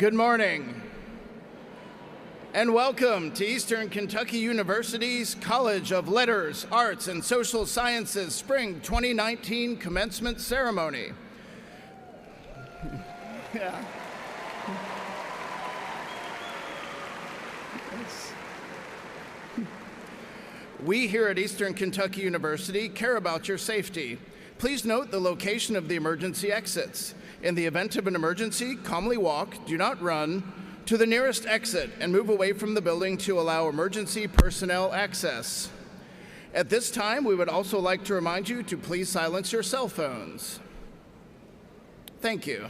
Good morning, and welcome to Eastern Kentucky University's College of Letters, Arts, and Social Sciences Spring 2019 Commencement Ceremony. Yeah. We here at Eastern Kentucky University care about your safety. Please note the location of the emergency exits. In the event of an emergency, calmly walk, do not run, to the nearest exit and move away from the building to allow emergency personnel access. At this time, we would also like to remind you to please silence your cell phones. Thank you.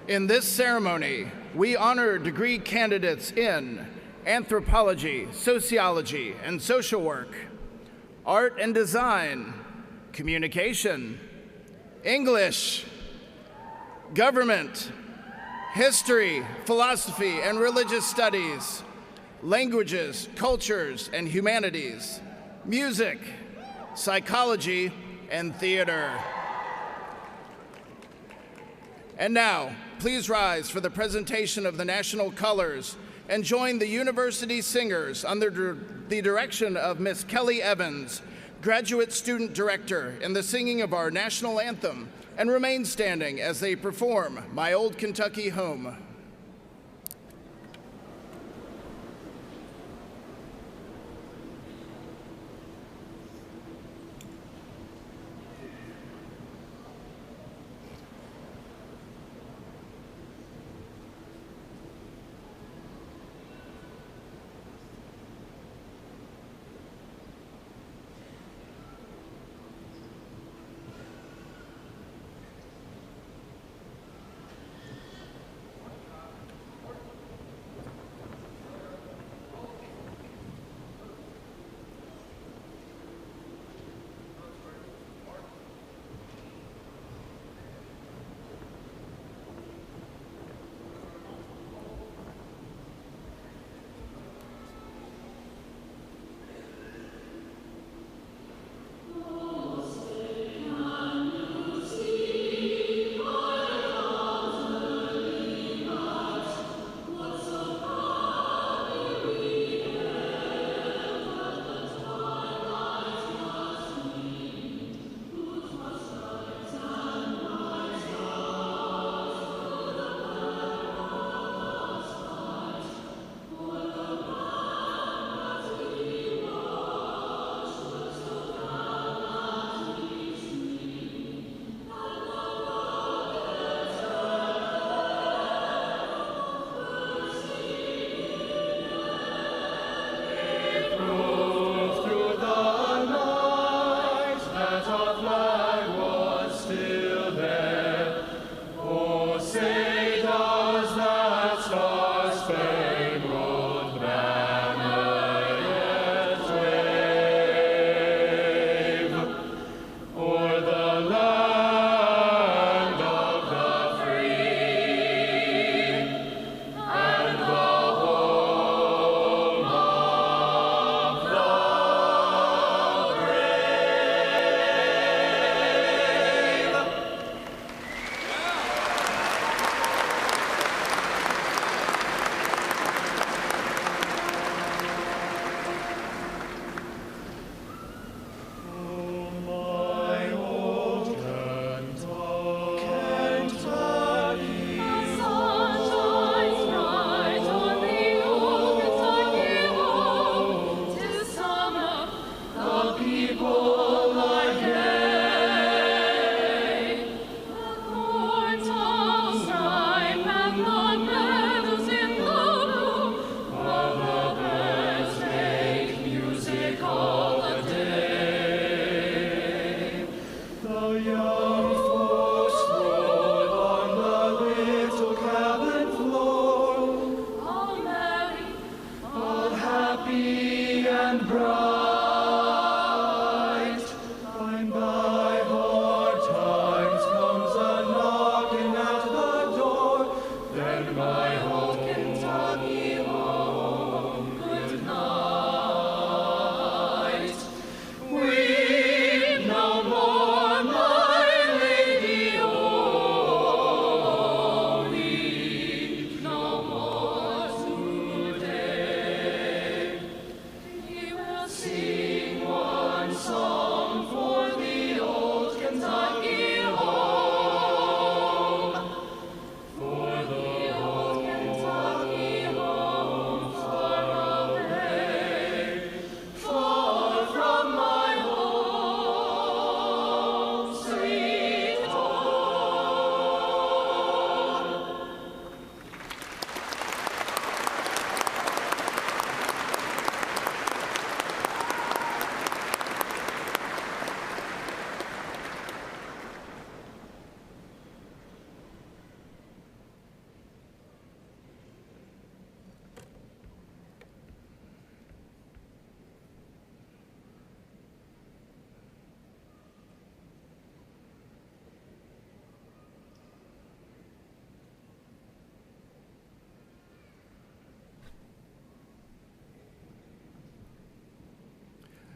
In this ceremony, we honor degree candidates in anthropology, sociology, and social work, art and design, communication, English, government, history, philosophy, and religious studies, languages, cultures, and humanities, music, psychology, and theater. And now, please rise for the presentation of the national colors and join the university singers under the direction of Miss Kelly Evans, graduate student director, in the singing of our national anthem, and remain standing as they perform My Old Kentucky Home.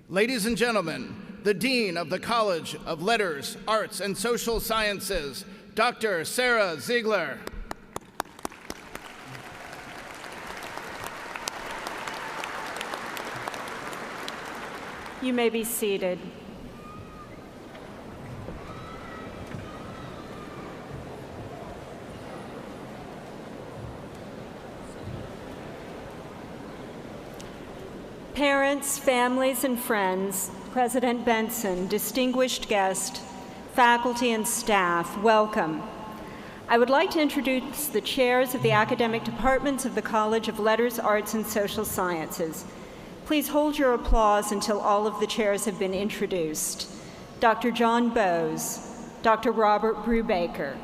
Ladies and gentlemen, the Dean of the College of Letters, Arts, and Social Sciences, Dr. Sara Ziegler. You may be seated. Parents, families, and friends, President Benson, distinguished guest, faculty, and staff, welcome. I would like to introduce the chairs of the academic departments of the College of Letters, Arts, and Social Sciences. Please hold your applause until all of the chairs have been introduced. Dr. John Bowes, Dr. Robert Brubaker,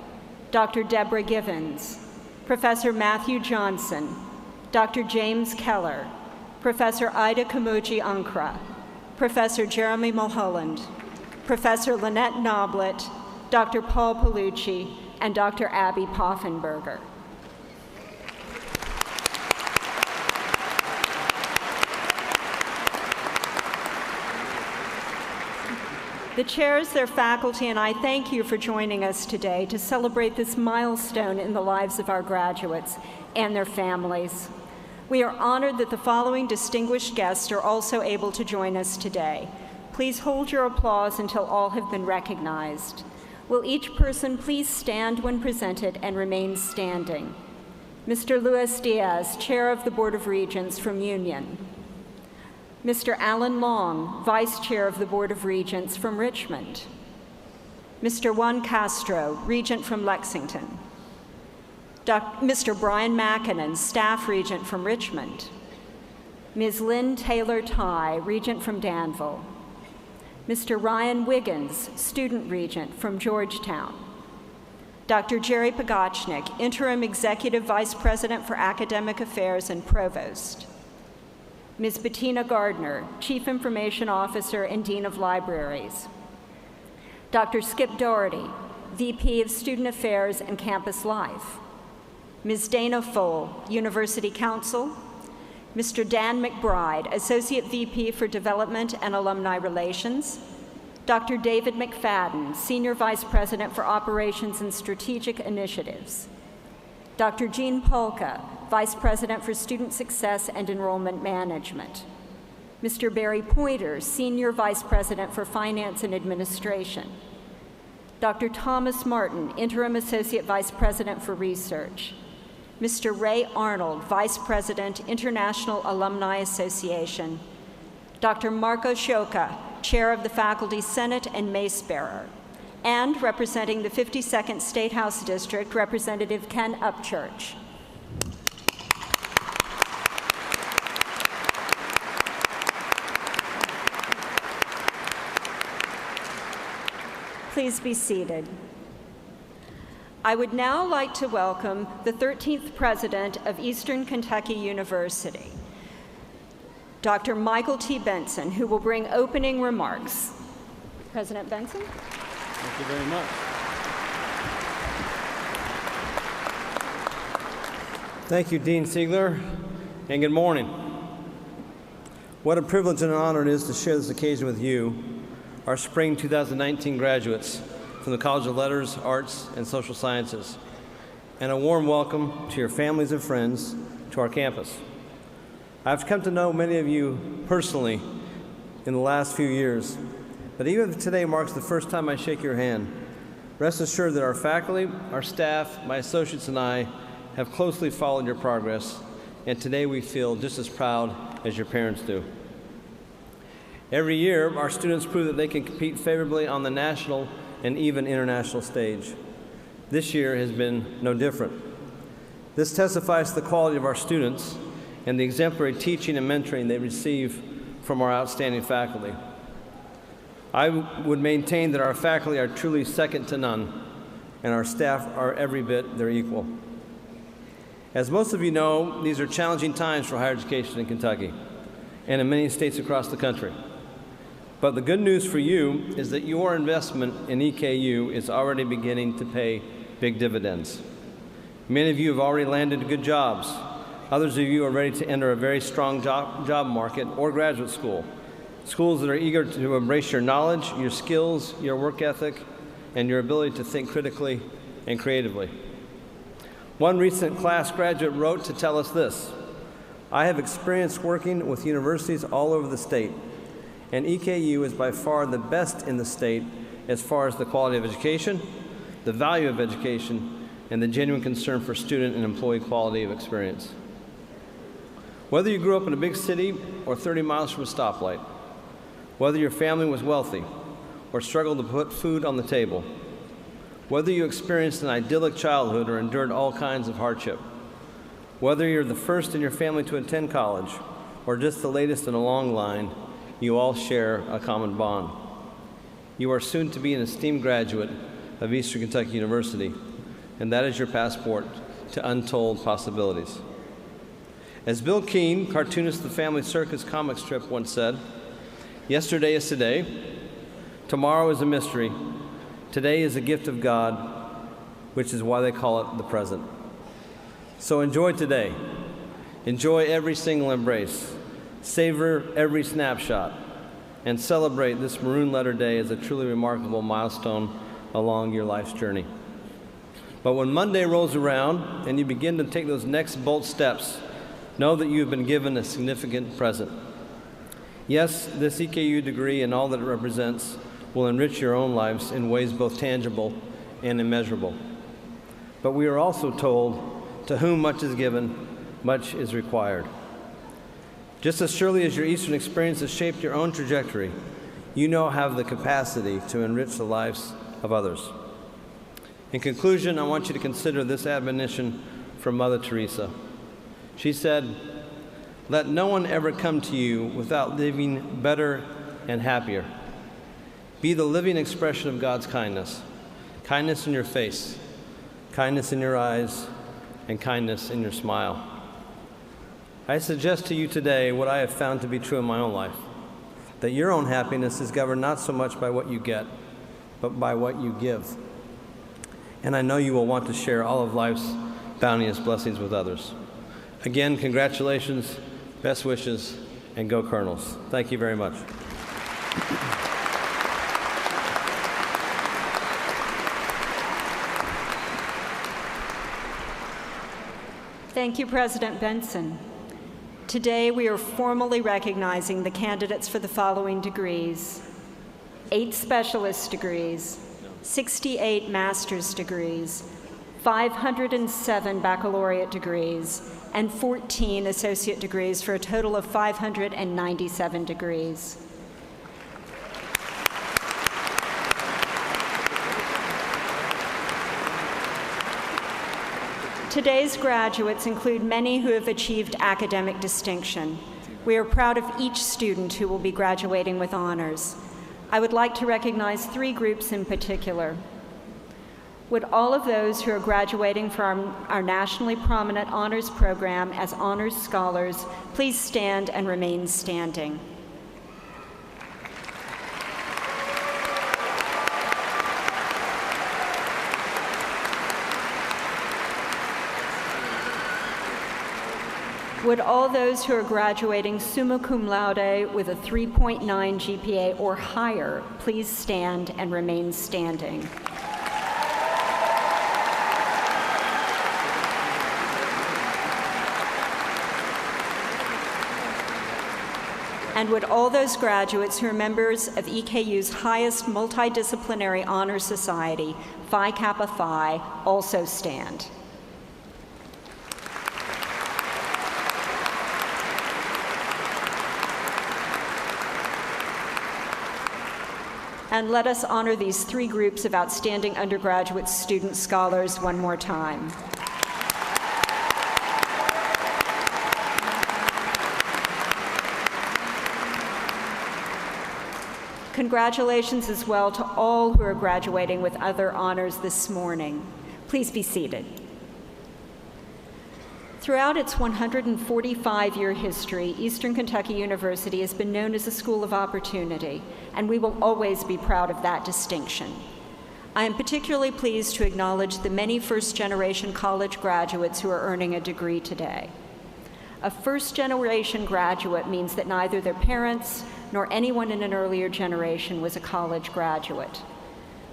Dr. Deborah Givens, Professor Matthew Johnson, Dr. James Keller, Professor Ida Kamuji-Unkra, Professor Jeremy Mulholland, Professor Lynette Noblet, Dr. Paul Palucci, and Dr. Abby Poffenberger. The chairs, their faculty, and I thank you for joining us today to celebrate this milestone in the lives of our graduates and their families. We are honored that the following distinguished guests are also able to join us today. Please hold your applause until all have been recognized. Will each person please stand when presented and remain standing? Mr. Luis Diaz, Chair of the Board of Regents from Union. Mr. Alan Long, Vice Chair of the Board of Regents from Richmond. Mr. Juan Castro, Regent from Lexington. Mr. Brian Mackinnon, Staff Regent from Richmond. Ms. Lynn Taylor-Tye, Regent from Danville. Mr. Ryan Wiggins, Student Regent from Georgetown. Dr. Jerry Pogachnik, Interim Executive Vice President for Academic Affairs and Provost. Ms. Bettina Gardner, Chief Information Officer and Dean of Libraries. Dr. Skip Doherty, VP of Student Affairs and Campus Life. Ms. Dana Fole, University Counsel. Mr. Dan McBride, Associate VP for Development and Alumni Relations. Dr. David McFadden, Senior Vice President for Operations and Strategic Initiatives. Dr. Jean Polka, Vice President for Student Success and Enrollment Management. Mr. Barry Pointer, Senior Vice President for Finance and Administration. Dr. Thomas Martin, Interim Associate Vice President for Research. Mr. Ray Arnold, Vice President, International Alumni Association. Dr. Marco Shoka, Chair of the Faculty Senate and Mace Bearer. And representing the 52nd State House District, Representative Ken Upchurch. Please be seated. I would now like to welcome the 13th President of Eastern Kentucky University, Dr. Michael T. Benson, who will bring opening remarks. President Benson? Thank you very much. Thank you, Dean Ziegler, and good morning. What a privilege and an honor it is to share this occasion with you, our spring 2019 graduates from the College of Letters, Arts, and Social Sciences, and a warm welcome to your families and friends to our campus. I've come to know many of you personally in the last few years, but even if today marks the first time I shake your hand, rest assured that our faculty, our staff, my associates, and I have closely followed your progress, and today we feel just as proud as your parents do. Every year, our students prove that they can compete favorably on the national and even international stage. This year has been no different. This testifies to the quality of our students and the exemplary teaching and mentoring they receive from our outstanding faculty. I would maintain that our faculty are truly second to none, and our staff are every bit their equal. As most of you know, these are challenging times for higher education in Kentucky and in many states across the country. But the good news for you is that your investment in EKU is already beginning to pay big dividends. Many of you have already landed good jobs. Others of you are ready to enter a very strong job market or graduate school. Schools that are eager to embrace your knowledge, your skills, your work ethic, and your ability to think critically and creatively. One recent class graduate wrote to tell us this: I have experience working with universities all over the state, and EKU is by far the best in the state as far as the quality of education, the value of education, and the genuine concern for student and employee quality of experience. Whether you grew up in a big city or 30 miles from a stoplight, whether your family was wealthy or struggled to put food on the table, whether you experienced an idyllic childhood or endured all kinds of hardship, whether you're the first in your family to attend college or just the latest in a long line, you all share a common bond. You are soon to be an esteemed graduate of Eastern Kentucky University, and that is your passport to untold possibilities. As Bill Keane, cartoonist of the Family Circus comic strip, once said, yesterday is today, tomorrow is a mystery, today is a gift of God, which is why they call it the present. So enjoy today. Enjoy every single embrace. Savor every snapshot, and celebrate this Maroon Letter Day as a truly remarkable milestone along your life's journey. But when Monday rolls around and you begin to take those next bold steps, know that you have been given a significant present. Yes, this EKU degree and all that it represents will enrich your own lives in ways both tangible and immeasurable. But we are also told, to whom much is given, much is required. Just as surely as your Eastern experience has shaped your own trajectory, you now have the capacity to enrich the lives of others. In conclusion, I want you to consider this admonition from Mother Teresa. She said, "Let no one ever come to you without living better and happier. Be the living expression of God's kindness. Kindness in your face, kindness in your eyes, and kindness in your smile." I suggest to you today what I have found to be true in my own life, that your own happiness is governed not so much by what you get, but by what you give. And I know you will want to share all of life's bounteous blessings with others. Again, congratulations, best wishes, and go Colonels. Thank you very much. Thank you, President Benson. Today, we are formally recognizing the candidates for the following degrees: 8 specialist degrees, 68 master's degrees, 507 baccalaureate degrees, and 14 associate degrees, for a total of 597 degrees. Today's graduates include many who have achieved academic distinction. We are proud of each student who will be graduating with honors. I would like to recognize 3 groups in particular. Would all of those who are graduating from our nationally prominent honors program as honors scholars please stand and remain standing? Would all those who are graduating summa cum laude with a 3.9 GPA or higher please stand and remain standing? And would all those graduates who are members of EKU's highest multidisciplinary honor society, Phi Kappa Phi, also stand? And let us honor these 3 groups of outstanding undergraduate student scholars one more time. Congratulations as well to all who are graduating with other honors this morning. Please be seated. Throughout its 145-year history, Eastern Kentucky University has been known as a school of opportunity, and we will always be proud of that distinction. I am particularly pleased to acknowledge the many first-generation college graduates who are earning a degree today. A first-generation graduate means that neither their parents nor anyone in an earlier generation was a college graduate.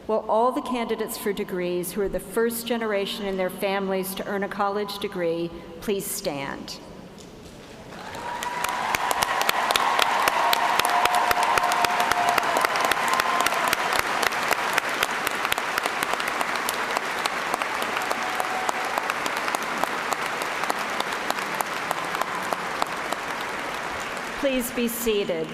Will all the candidates for degrees who are the first generation in their families to earn a college degree please stand? Please be seated.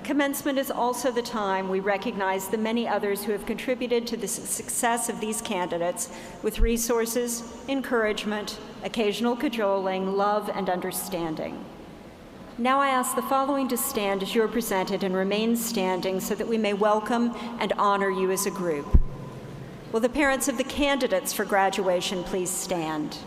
Commencement is also the time we recognize the many others who have contributed to the success of these candidates with resources, encouragement, occasional cajoling, love, and understanding. Now I ask the following to stand as you are presented and remain standing so that we may welcome and honor you as a group. Will the parents of the candidates for graduation please stand?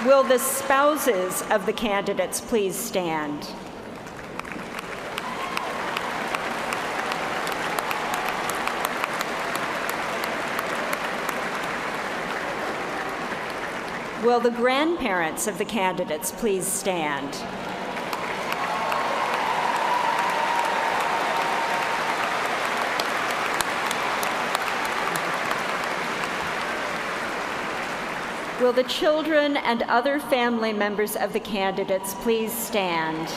Will the spouses of the candidates please stand? Will the grandparents of the candidates please stand? Will the children and other family members of the candidates please stand?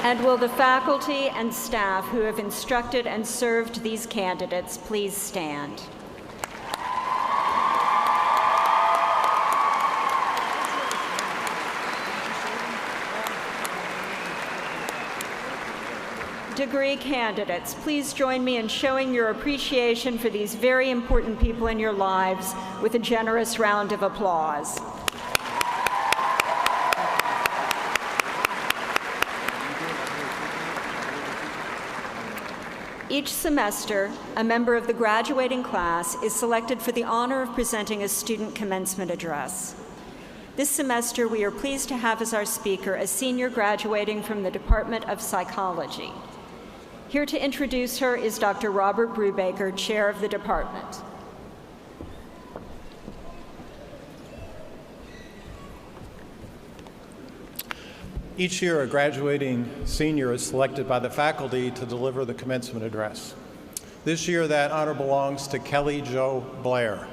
And will the faculty and staff who have instructed and served these candidates please stand? Degree candidates, please join me in showing your appreciation for these very important people in your lives with a generous round of applause. Each semester, a member of the graduating class is selected for the honor of presenting a student commencement address. This semester, we are pleased to have as our speaker a senior graduating from the Department of Psychology. Here to introduce her is Dr. Robert Brubaker, Chair of the Department. Each year, a graduating senior is selected by the faculty to deliver the commencement address. This year, that honor belongs to Kelly Jo Blair.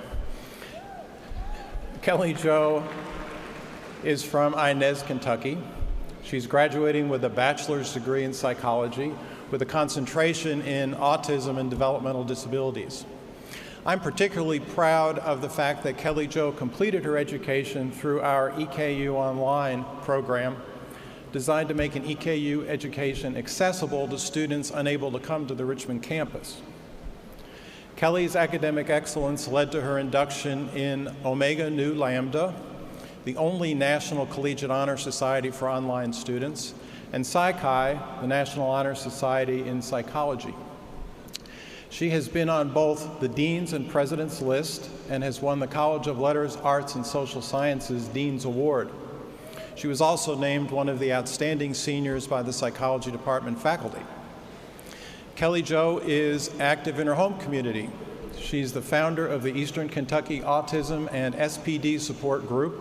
Kelly Jo is from Inez, Kentucky. She's graduating with a bachelor's degree in psychology with a concentration in autism and developmental disabilities. I'm particularly proud of the fact that Kelly Jo completed her education through our EKU online program designed to make an EKU education accessible to students unable to come to the Richmond campus. Kelly's academic excellence led to her induction in Omega Nu Lambda, the only National Collegiate Honor Society for online students, and Psi-Chi, the National Honor Society in Psychology. She has been on both the Dean's and President's list and has won the College of Letters, Arts, and Social Sciences Dean's Award. She was also named one of the outstanding seniors by the Psychology Department faculty. Kelly Jo is active in her home community. She's the founder of the Eastern Kentucky Autism and SPD Support Group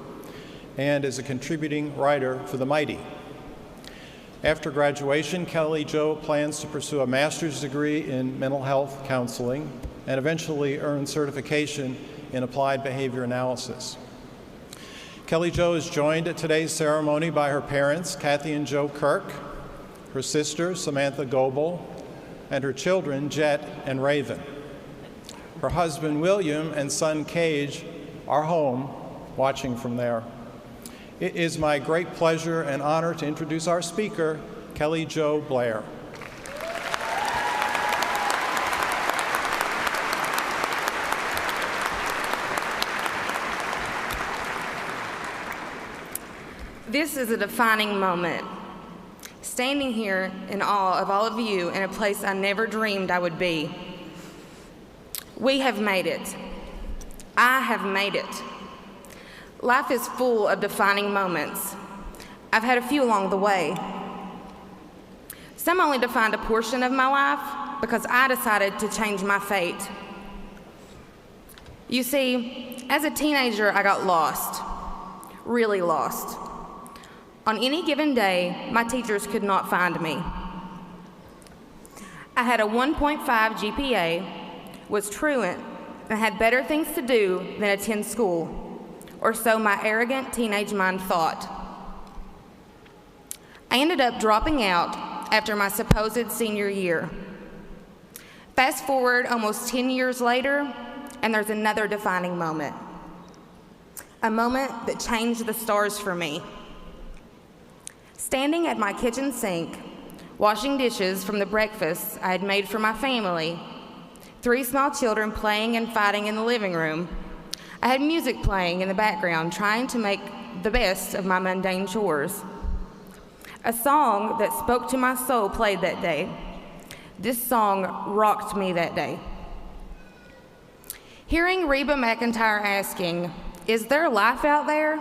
and is a contributing writer for The Mighty. After graduation, Kelly Jo plans to pursue a master's degree in mental health counseling and eventually earn certification in applied behavior analysis. Kelly Jo is joined at today's ceremony by her parents, Kathy and Joe Kirk, her sister, Samantha Goebel, and her children, Jet and Raven. Her husband, William, and son, Cage, are home, watching from there. It is my great pleasure and honor to introduce our speaker, Kelly Jo Blair. This is a defining moment. Standing here in awe of all of you in a place I never dreamed I would be. We have made it. I have made it. Life is full of defining moments. I've had a few along the way. Some only defined a portion of my life because I decided to change my fate. You see, as a teenager, I got lost, really lost. On any given day, my teachers could not find me. I had a 1.5 GPA, was truant, and had better things to do than attend school, or so my arrogant teenage mind thought. I ended up dropping out after my supposed senior year. Fast forward almost 10 years later, and there's another defining moment. A moment that changed the stars for me. Standing at my kitchen sink, washing dishes from the breakfast I had made for my family, 3 small children playing and fighting in the living room, I had music playing in the background, trying to make the best of my mundane chores. A song that spoke to my soul played that day. This song rocked me that day. Hearing Reba McEntire asking, "Is there life out there?"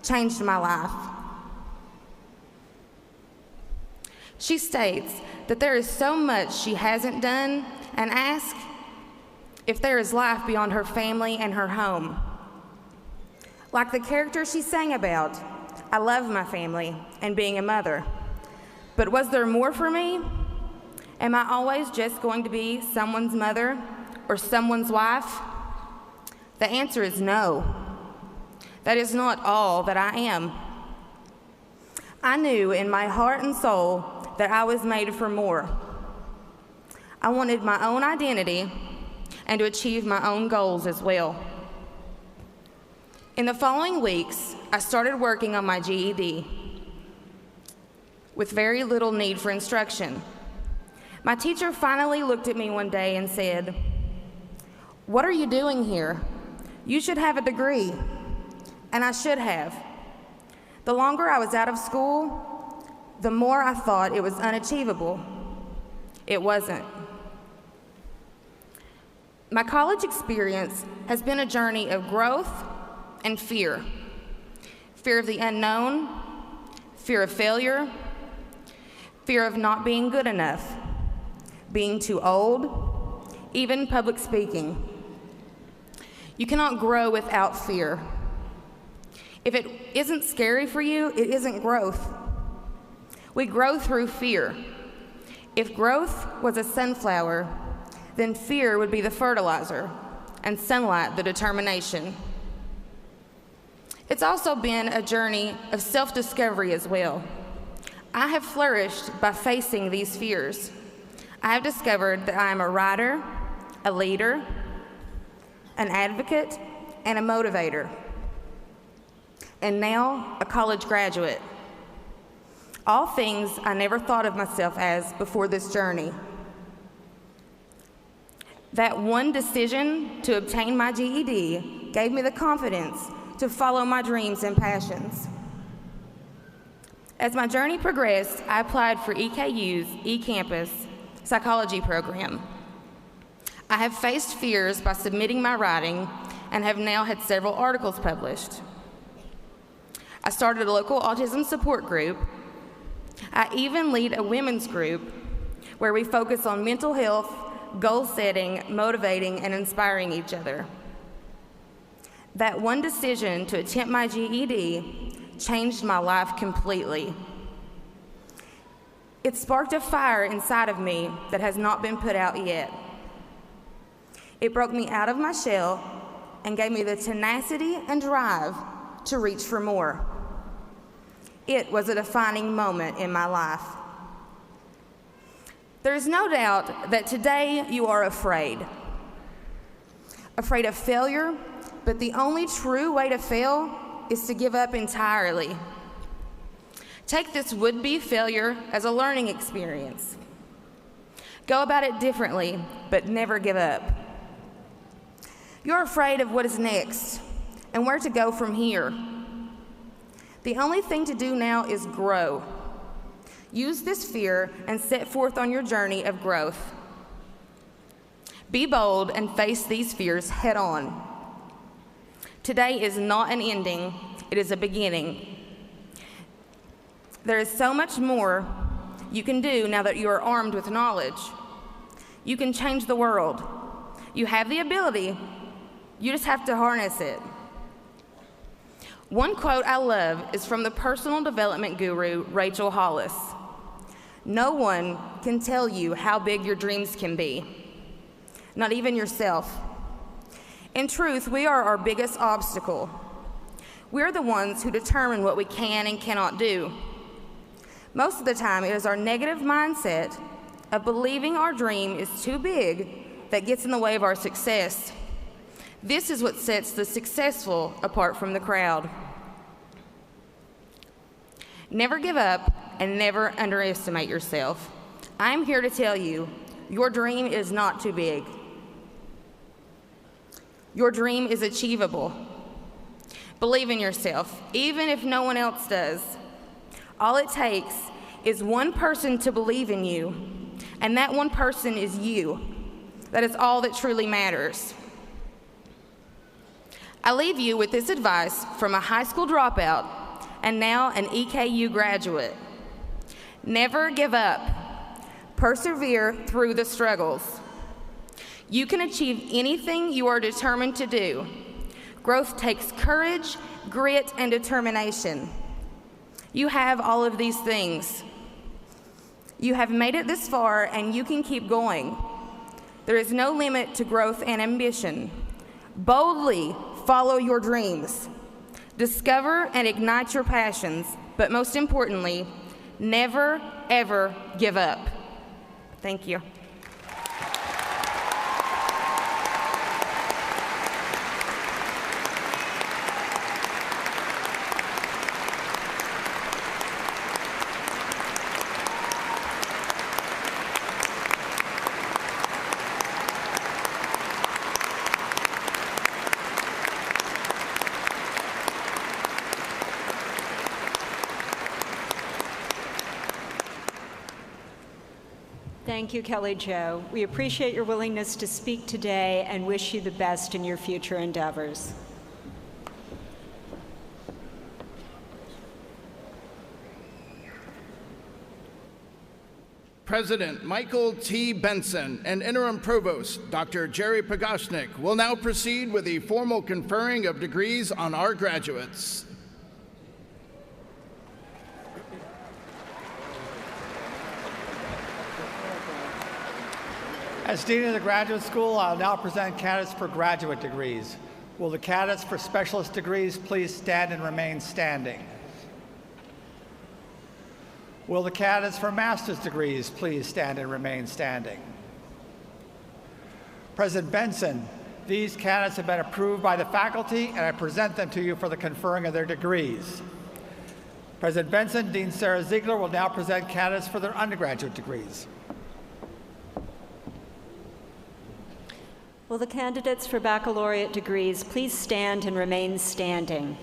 changed my life. She states that there is so much she hasn't done and asks if there is life beyond her family and her home. Like the character she sang about, I love my family and being a mother. But was there more for me? Am I always just going to be someone's mother or someone's wife? The answer is no. That is not all that I am. I knew in my heart and soul that I was made for more. I wanted my own identity and to achieve my own goals as well. In the following weeks, I started working on my GED with very little need for instruction. My teacher finally looked at me one day and said, "What are you doing here? You should have a degree." And I should have. The longer I was out of school, the more I thought it was unachievable. It wasn't. My college experience has been a journey of growth and fear. Fear of the unknown, fear of failure, fear of not being good enough, being too old, even public speaking. You cannot grow without fear. If it isn't scary for you, it isn't growth. We grow through fear. If growth was a sunflower, then fear would be the fertilizer and sunlight the determination. It's also been a journey of self-discovery as well. I have flourished by facing these fears. I have discovered that I am a writer, a leader, an advocate, and a motivator. And now, a college graduate. All things I never thought of myself as before this journey. That one decision to obtain my GED gave me the confidence to follow my dreams and passions. As my journey progressed, I applied for EKU's eCampus psychology program. I have faced fears by submitting my writing and have now had several articles published. I started a local autism support group. I even lead a women's group where we focus on mental health, goal setting, motivating, and inspiring each other. That one decision to attempt my GED changed my life completely. It sparked a fire inside of me that has not been put out yet. It broke me out of my shell and gave me the tenacity and drive to reach for more. It was a defining moment in my life. There is no doubt that today you are afraid. Afraid of failure, but the only true way to fail is to give up entirely. Take this would-be failure as a learning experience. Go about it differently, but never give up. You're afraid of what is next and where to go from here. The only thing to do now is grow. Use this fear and set forth on your journey of growth. Be bold and face these fears head on. Today is not an ending, it is a beginning. There is so much more you can do now that you are armed with knowledge. You can change the world. You have the ability, you just have to harness it. One quote I love is from the personal development guru, Rachel Hollis. No one can tell you how big your dreams can be, not even yourself. In truth, we are our biggest obstacle. We're the ones who determine what we can and cannot do. Most of the time, it is our negative mindset of believing our dream is too big that gets in the way of our success. This is what sets the successful apart from the crowd. Never give up and never underestimate yourself. I'm here to tell you, your dream is not too big. Your dream is achievable. Believe in yourself, even if no one else does. All it takes is one person to believe in you, and that one person is you. That is all that truly matters. I leave you with this advice from a high school dropout and now an EKU graduate. Never give up. Persevere through the struggles. You can achieve anything you are determined to do. Growth takes courage, grit, and determination. You have all of these things. You have made it this far, and you can keep going. There is no limit to growth and ambition. Boldly follow your dreams. Discover and ignite your passions, but most importantly, never, ever give up. Thank you. Thank you, Kelly Jo. We appreciate your willingness to speak today and wish you the best in your future endeavors. President Michael T. Benson and Interim Provost Dr. Jerry Pagashnik will now proceed with the formal conferring of degrees on our graduates. As Dean of the Graduate School, I'll now present candidates for graduate degrees. Will the candidates for specialist degrees please stand and remain standing? Will the candidates for master's degrees please stand and remain standing? President Benson, these candidates have been approved by the faculty, and I present them to you for the conferring of their degrees. President Benson, Dean Sarah Ziegler will now present candidates for their undergraduate degrees. Will the candidates for baccalaureate degrees please stand and remain standing?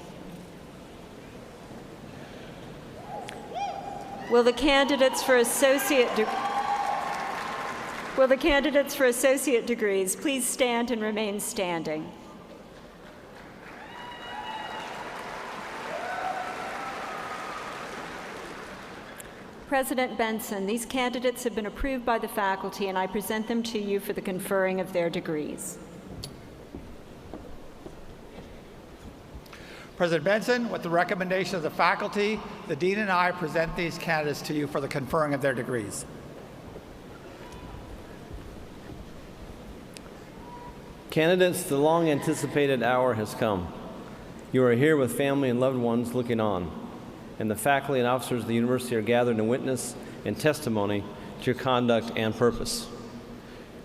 Will the candidates for associate degrees please stand and remain standing? President Benson, these candidates have been approved by the faculty, and I present them to you for the conferring of their degrees. President Benson, with the recommendation of the faculty, the Dean and I present these candidates to you for the conferring of their degrees. Candidates, the long-anticipated hour has come. You are here with family and loved ones looking on, and the faculty and officers of the university are gathered in witness and testimony to your conduct and purpose.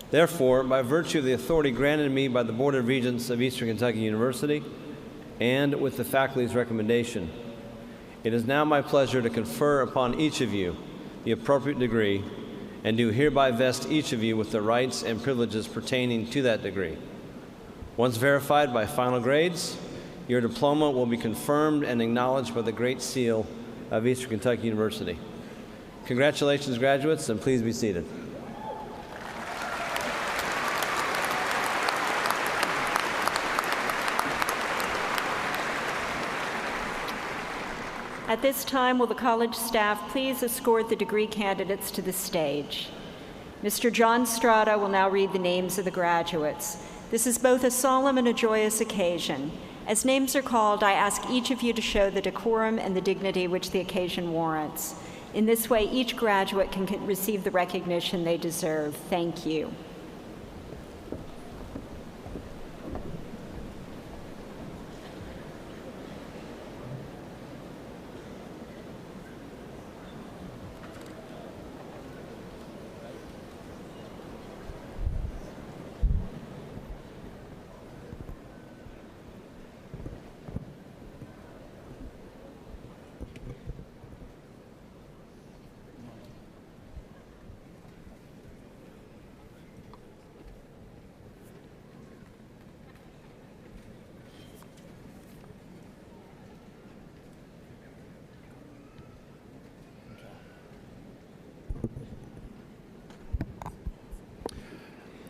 Therefore, by virtue of the authority granted me by the Board of Regents of Eastern Kentucky University, and with the faculty's recommendation, it is now my pleasure to confer upon each of you the appropriate degree, and do hereby vest each of you with the rights and privileges pertaining to that degree. Once verified by final grades, your diploma will be confirmed and acknowledged by the Great Seal of Eastern Kentucky University. Congratulations, graduates, and please be seated. At this time, will the college staff please escort the degree candidates to the stage? Mr. John Strada will now read the names of the graduates. This is both a solemn and a joyous occasion. As names are called, I ask each of you to show the decorum and the dignity which the occasion warrants. In this way, each graduate can receive the recognition they deserve. Thank you.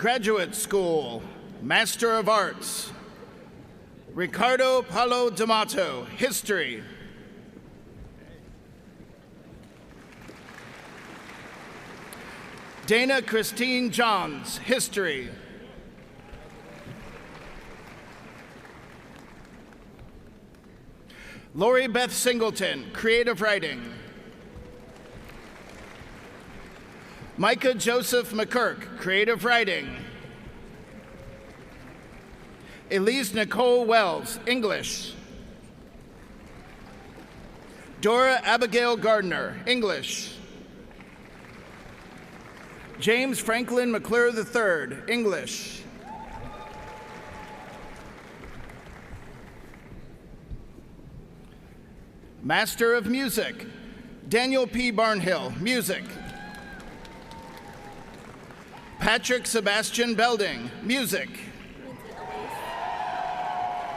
Graduate School, Master of Arts, Ricardo Paulo D'Amato, History. Dana Christine Johns, History. Lori Beth Singleton, Creative Writing. Micah Joseph McClure, Creative Writing. Elise Nicole Wells, English. Dora Abigail Gardner, English. James Franklin McClure III, English. Master of Music, Daniel P. Barnhill, Music. Patrick Sebastian Belding, Music.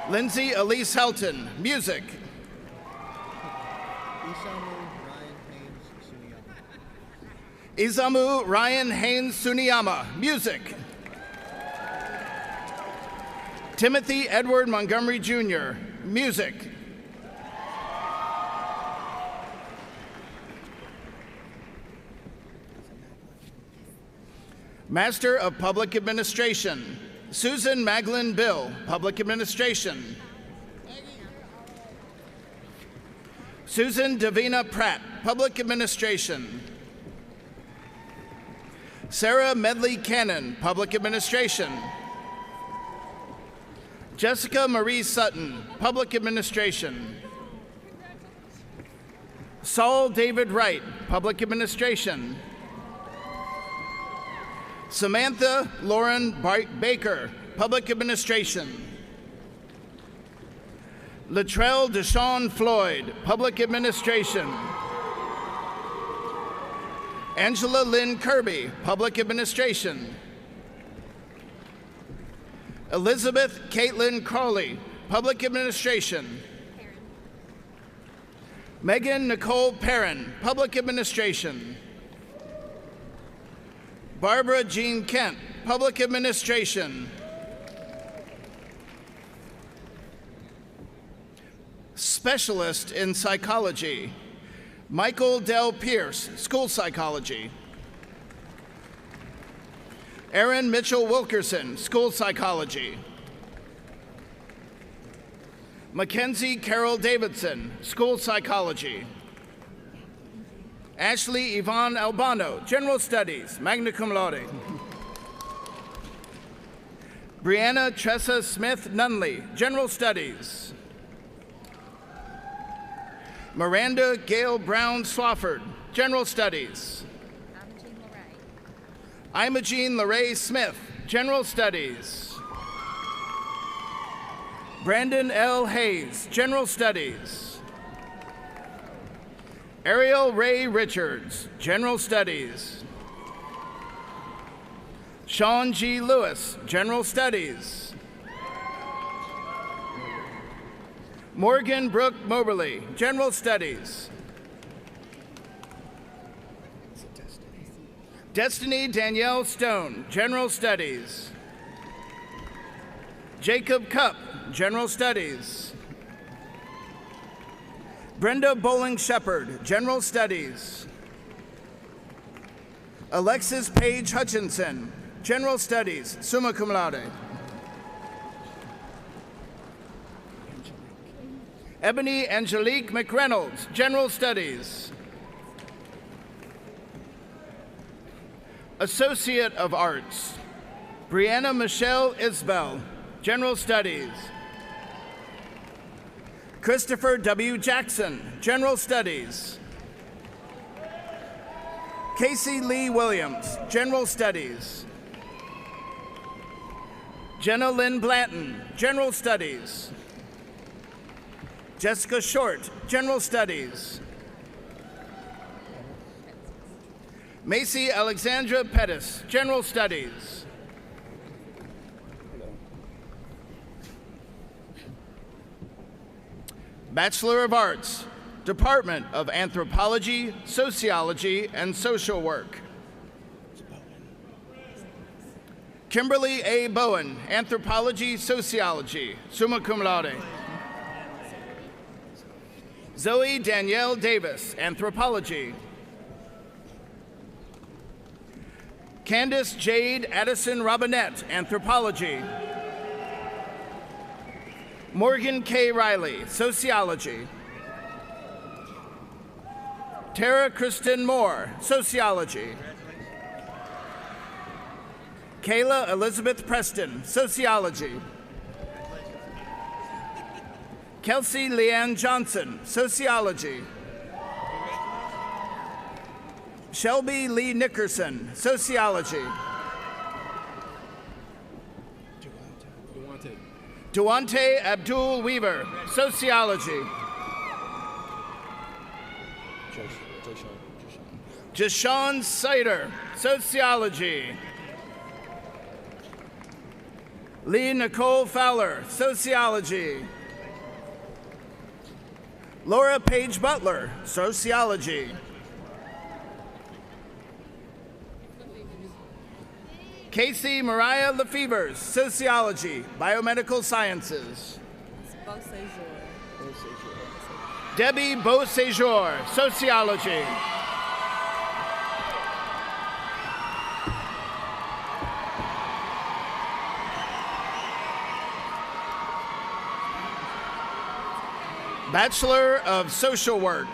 Lindsay Elise Helton, Music. Isamu Ryan Haynes Suniyama, Music. Timothy Edward Montgomery Jr., Music. Master of Public Administration, Susan Maglynn Bill, Public Administration. Susan Davina Pratt, Public Administration. Sara Medley Cannon, Public Administration. Jessica Marie Sutton, Public Administration. Saul David Wright, Public Administration. Samantha Lauren Baker, Public Administration. Latrell Deshawn Floyd, Public Administration. Angela Lynn Kirby, Public Administration. Elizabeth Caitlin Crawley, Public Administration. Megan Nicole Perrin, Public Administration. Barbara Jean Kent, Public Administration. Specialist in Psychology, Michael Del Pierce, School Psychology. Erin Mitchell Wilkerson, School Psychology. Mackenzie Carol Davidson, School Psychology. Ashley Yvonne Albano, General Studies, magna cum laude. Brianna Tressa Smith Nunley, General Studies. Miranda Gail Brown Swafford, General Studies. Imogene LeRae Smith, General Studies. Brandon L. Hayes, General Studies. Ariel Ray Richards, General Studies. Shaun G. Lewis, General Studies. Morgan Brooke Moberly, General Studies. Destiny Danielle Stone, General Studies. Jacob Cupp, General Studies. Brenda Bowling Shepard, General Studies. Alexis Page Hutchinson, General Studies, summa cum laude. Ebony Angelique McReynolds, General Studies. Associate of Arts, Brianna Michelle Isbell, General Studies. Christopher W. Jackson, General Studies. Casey Lee Williams, General Studies. Jenna Lynn Blanton, General Studies. Jessica Short, General Studies. Macy Alexandra Pettis, General Studies. Bachelor of Arts, Department of Anthropology, Sociology, and Social Work. Kimberly A. Bowen, Anthropology, Sociology, summa cum laude. Zoe Danielle Davis, Anthropology. Candace Jade Addison Robinette, Anthropology. Morgan K. Riley, Sociology. Tara Kristen Moore, Sociology. Kayla Elizabeth Preston, Sociology. Kelsey Leanne Johnson, Sociology. Shelby Lee Nickerson, Sociology. Duante Abdul Weaver, Sociology. Jashawn Sider, Sociology. Lee Nicole Fowler, Sociology. Laura Page Butler, Sociology. Casey Mariah Lefevers, Sociology, Biomedical Sciences. Debbie Beausejour, Sociology. Bachelor of Social Work,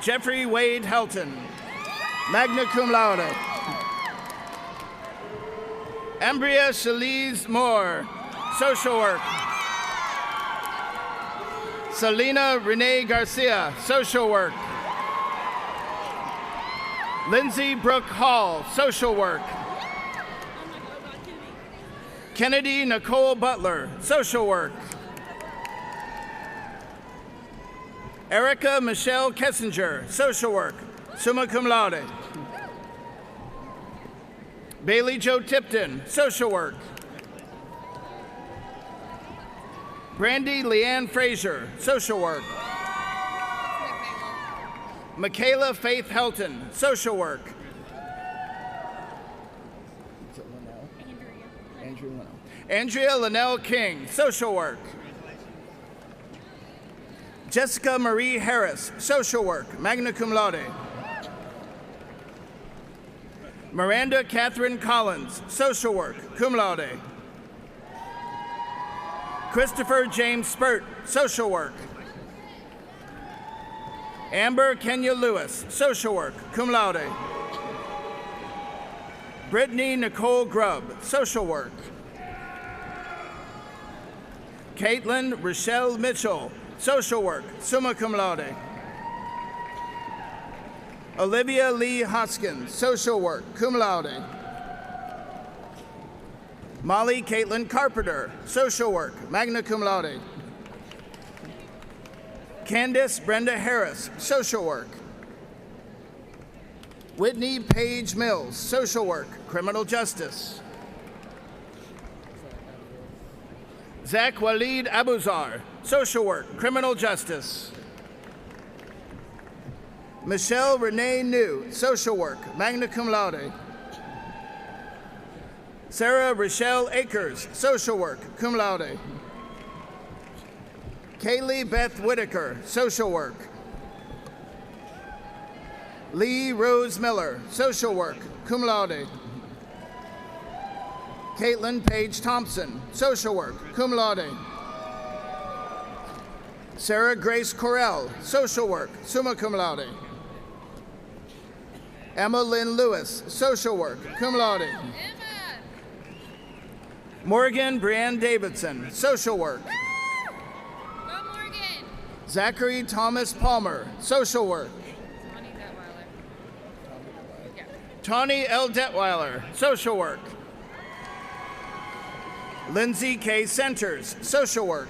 Jeffrey Wade Helton, magna cum laude. Ambria Shalise Moore, Social Work. Selena Renee Garcia, Social Work. Lindsay Brooke Hall, Social Work. Kennedy Nicole Butler, Social Work. Erica Michelle Kessinger, Social Work, summa cum laude. Bailey Jo Tipton, Social Work. Brandy Leanne Frazier, Social Work. Michaela Faith Helton, Social Work. Andrea Linnell King, Social Work. Jessica Marie Harris, Social Work, magna cum laude. Miranda Catherine Collins, Social Work, cum laude. Christopher James Spurt, Social Work. Amber Kenya Lewis, Social Work, cum laude. Brittany Nicole Grubb, Social Work. Caitlin Rochelle Mitchell, Social Work, summa cum laude. Olivia Lee Hoskins, Social Work, cum laude. Molly Caitlin Carpenter, Social Work, magna cum laude. Candace Brenda Harris, Social Work. Whitney Page Mills, Social Work, Criminal Justice. Zach Walid Abuzar, Social Work, Criminal Justice. Michelle Renee New, Social Work, magna cum laude. Sarah Rochelle Akers, Social Work, cum laude. Kaylee Beth Whitaker, social work. Lee Rose Miller, social work, cum laude. Caitlin Paige Thompson, social work, cum laude. Sarah Grace Correll, social work, summa cum laude. Emma Lynn Lewis, social work, cum laude. Morgan Brianne Davidson, social work. Go Morgan! Zachary Thomas Palmer, social work. Tawny L. Detweiler, social work. Lindsay K. Centers, social work.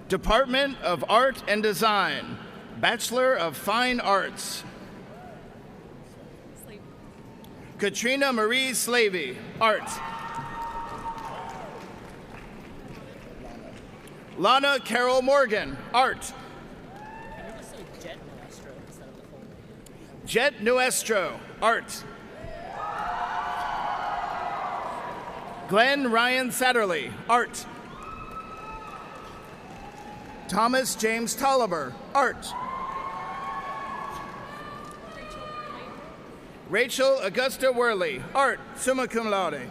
Department of Art and Design, Bachelor of Fine Arts. Katrina Marie Slavey, Art. Lana Carol Morgan, Art. Jet Nuestro, Art. Glenn Ryan Satterley, Art. Thomas James Tolliver, Art. Rachel Augusta Worley, Art, summa cum laude.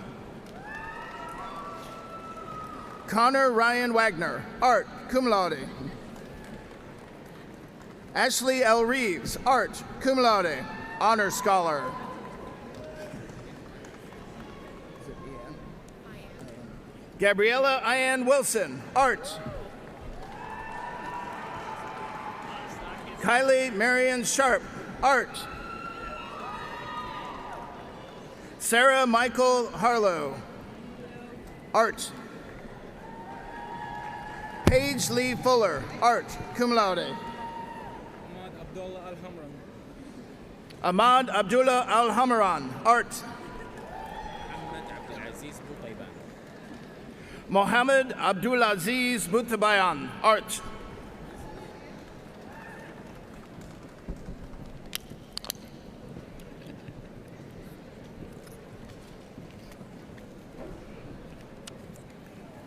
Connor Ryan Wagner, Art, cum laude. Ashley L. Reeves, Art, cum laude, honor scholar. Gabriella Ian Wilson, Art. Kylie Marion Sharp, Art. Sarah Michael Harlow, Art. Paige Lee Fuller, Art, cum laude. Ahmad Abdullah Al-Hamran, Art. Mohammed Abdulaziz Butabayan, Art.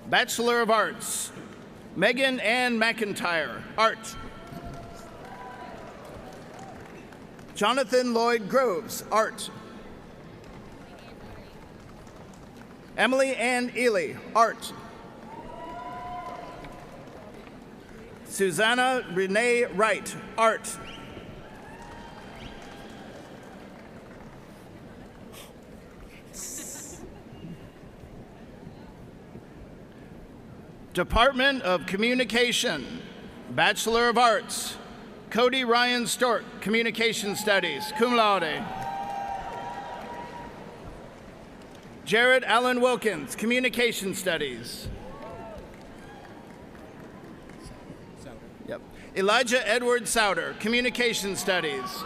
Bachelor of Arts, Megan Ann McIntyre, Art. Jonathan Lloyd Groves, Art. Emily Ann Ely, Art. Susanna Renee Wright, Art. Department of Communication, Bachelor of Arts, Cody Ryan Stork, Communication Studies, cum laude. Jared Allen Wilkins, Communication Studies. Yep. Elijah Edward Souter, Communication Studies.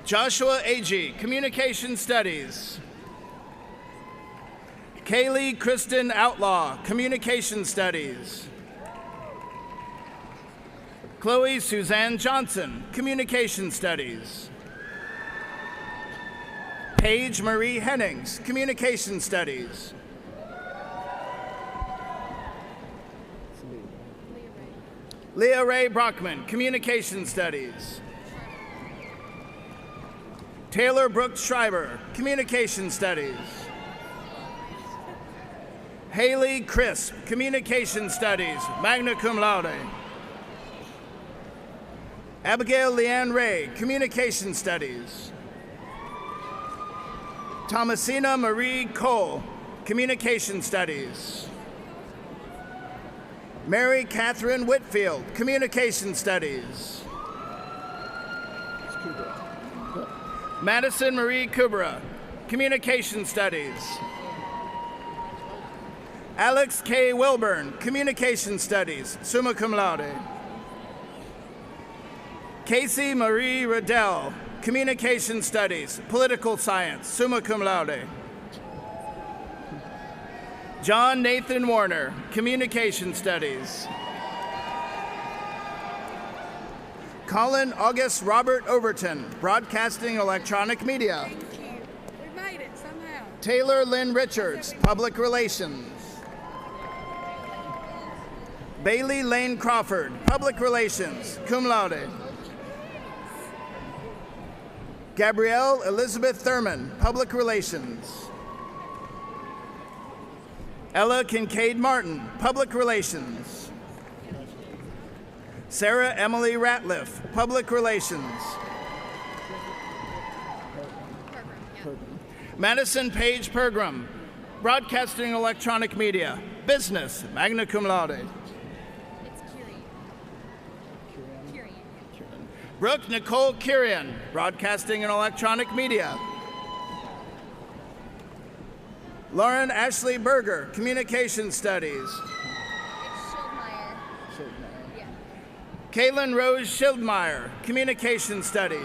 Joshua Agee, Communication Studies. Kaylee Kristen Outlaw, Communication Studies. Chloe Suzanne Johnson, Communication Studies. Paige Marie Hennings, Communication Studies. Leah Ray Brockman, Communication Studies. Taylor Brooks Schreiber, Communication Studies. Haley Crisp, Communication Studies, magna cum laude. Abigail Leanne Ray, Communication Studies. Thomasina Marie Cole, Communication Studies. Mary Catherine Whitfield, Communication Studies. Madison Marie Kubra, Communication Studies. Alex K. Wilburn, Communication Studies, summa cum laude. Casey Marie Riddell, Communication Studies, Political Science, summa cum laude. John Nathan Warner, Communication Studies. Colin August Robert Overton, Broadcasting Electronic Media. Thank you. We made it somehow. Taylor Lynn Richards, Public Relations. Bailey Lane Crawford, Public Relations, cum laude. Gabrielle Elizabeth Thurman, Public Relations. Ella Kincaid Martin, Public Relations. Sarah Emily Ratliff, Public Relations. Madison Page Pergram, Broadcasting Electronic Media, Business, magna cum laude. Brooke Nicole Kirian, Broadcasting and Electronic Media. Lauren Ashley Berger, Communication Studies. It's Schildmeyer. Yeah. Kaylin Rose Schildmeyer, Communication Studies.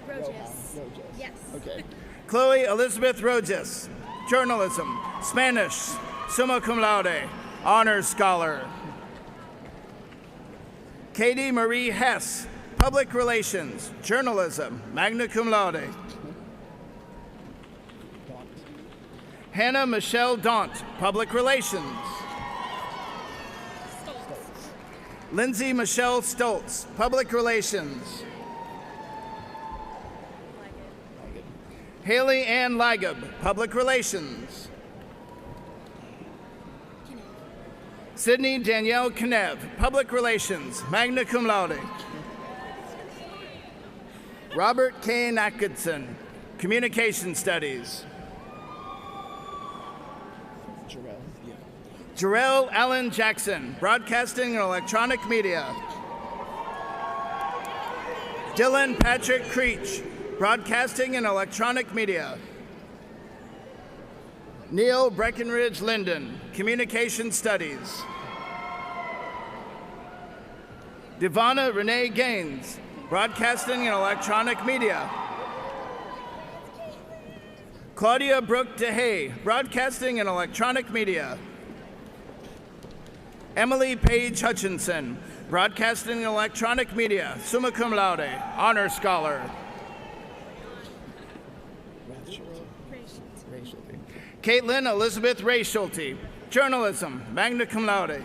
Rojas. Yes. Okay. Chloe Elizabeth Rojas, Journalism, Spanish, summa cum laude, Honors Scholar. Katie Marie Hess, Public Relations, Journalism, magna cum laude. Hannah Michelle Daunt, Public Relations. Lindsay Michelle Stoltz, Public Relations. Haley Ann Ligab, Public Relations. Sydney Danielle Knev, Public Relations, magna cum laude. Robert K. Atkinson, Communication Studies. Jarrell Allen Jackson, Broadcasting and Electronic Media. Dylan Patrick Creech, Broadcasting and Electronic Media. Neil Breckenridge Linden, Communication Studies. Devonna Renee Gaines, Broadcasting and Electronic Media. Claudia Brooke DeHay, Broadcasting and Electronic Media. Emily Page Hutchinson, Broadcasting and Electronic Media, summa cum laude, Honor Scholar. Caitlin Elizabeth Ray Schulte, Journalism, magna cum laude.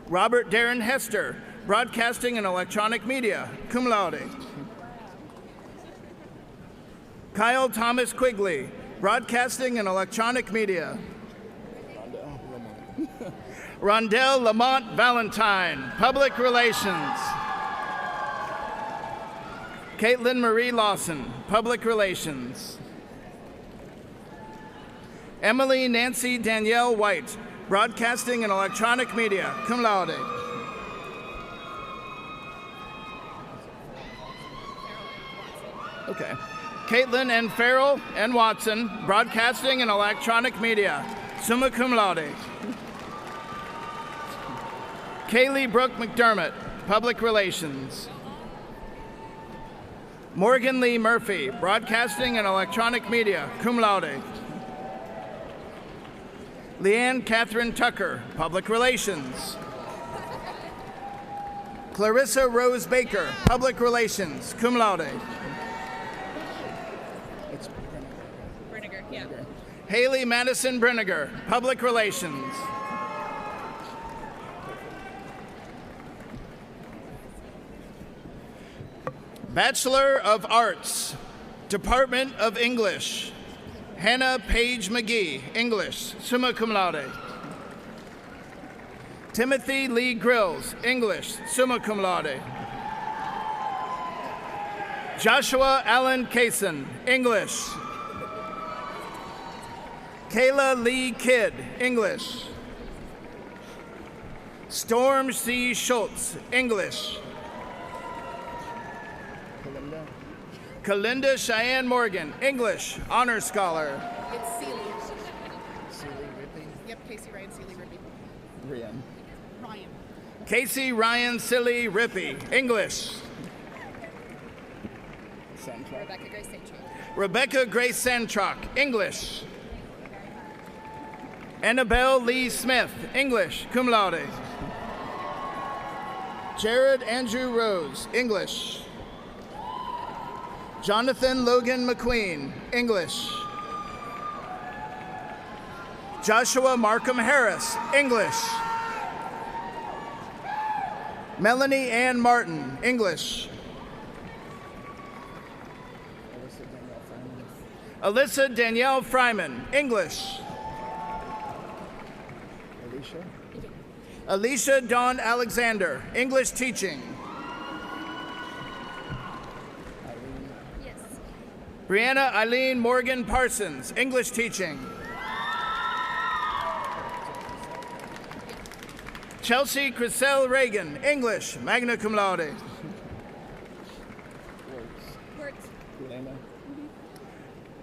Robert Darren Hester, Broadcasting and Electronic Media, cum laude. Kyle Thomas Quigley, Broadcasting and Electronic Media. Rondell Lamont Valentine, Public Relations. Caitlin Marie Lawson, Public Relations. Emily Nancy Danielle White, Broadcasting and Electronic Media, cum laude. Okay. Caitlin N. Farrell and Watson, Broadcasting and Electronic Media, summa cum laude. Kaylee Brooke McDermott, Public Relations. Morgan Lee Murphy, Broadcasting and Electronic Media, cum laude. Leanne Catherine Tucker, Public Relations. Clarissa Rose Baker, Public Relations, cum laude. Brenniger, yeah. Haley Madison Brenniger, Public Relations. Bachelor of Arts, Department of English, Hannah Page McGee, English, summa cum laude. Timothy Lee Grills, English, summa cum laude. Joshua Allen Kaysen, English. Kayla Lee Kidd, English. Storm C. Schultz, English. Kalinda Cheyenne Morgan, English, Honor Scholar. It's Seeley. Seeley Rippey? Yep, Casey Ryan Seeley Rippey. Ryan. Ryan. Casey Ryan Silly Rippey, English. Rebecca Grace Santrock. Rebecca Grace Santrock, English. Annabelle Lee Smith, English, cum laude. Jared Andrew Rose, English. Jonathan Logan McQueen, English. Joshua Markham Harris, English. Melanie Ann Martin, English. Alyssa Danielle Fryman, English. Alicia Dawn Alexander, English teaching. Brianna Eileen Morgan Parsons, English teaching. Chelsea Chriselle Reagan, English, magna cum laude.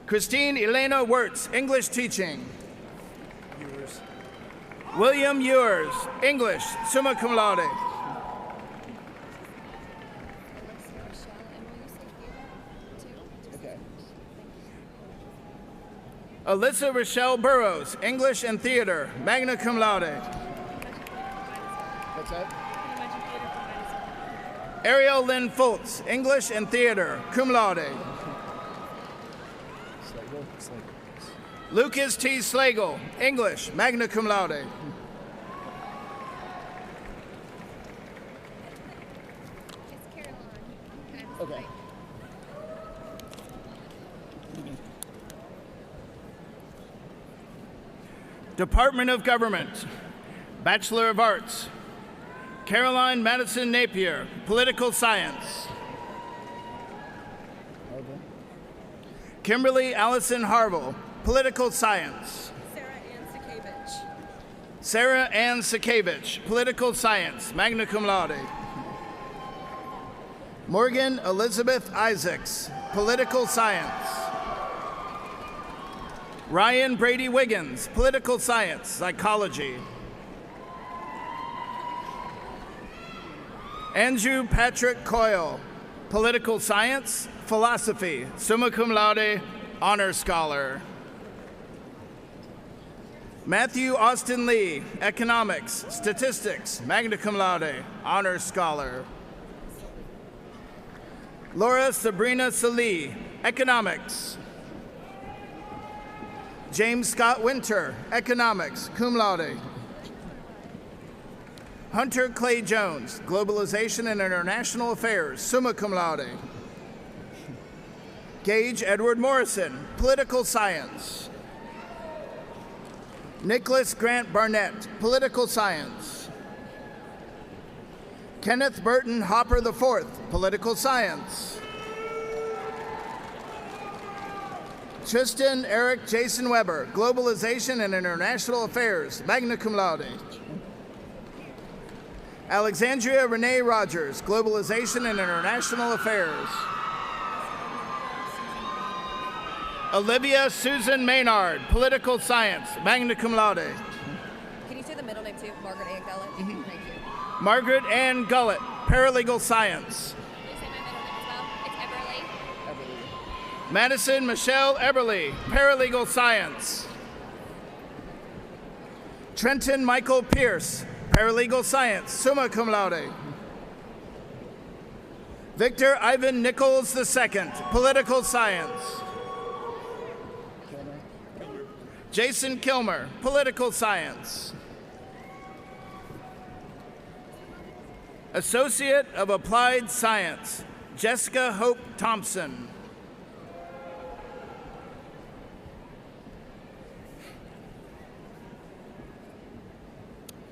Christine Elena Wirtz, English teaching. William Ewers, English, summa cum laude. Alyssa Rochelle Burrows, English and theater, magna cum laude. What's that? Ariel Lynn Fultz, English and theater, cum laude. Lucas T. Slagle, English, magna cum laude. Okay. Department of Government, Bachelor of Arts. Caroline Madison Napier, Political Science. Kimberly Allison Harville, Political Science. Sara Ann Sakevich, Political Science, magna cum laude. Morgan Elizabeth Isaacs, Political Science. Ryan Brady Wiggins, Political Science, Psychology. Andrew Patrick Coyle, Political Science, Philosophy, summa cum laude, Honor Scholar. Matthew Austin Lee, Economics, Statistics, magna cum laude, Honor Scholar. Laura Sabrina Salih, Economics. James Scott Winter, Economics, cum laude. Hunter Clay Jones, Globalization and International Affairs, summa cum laude. Gage Edward Morrison, Political Science. Nicholas Grant Barnett, Political Science. Kenneth Burton Hopper IV, Political Science. Tristan Eric Jason Weber, Globalization and International Affairs, magna cum laude. Alexandria Renee Rogers, Globalization and International Affairs. Olivia Susan Maynard, Political Science, magna cum laude. Can you say the middle name too? Margaret Ann Gullett? Thank you. Margaret Ann Gullett, Paralegal Science. Can you say my middle name as well? It's Eberly. Madison Michelle Eberly, Paralegal Science. Trenton Michael Pierce, Paralegal Science, summa cum laude. Victor Ivan Nichols II, Political Science. Jason Kilmer, Political Science. Associate of Applied Science, Jessica Hope Thompson.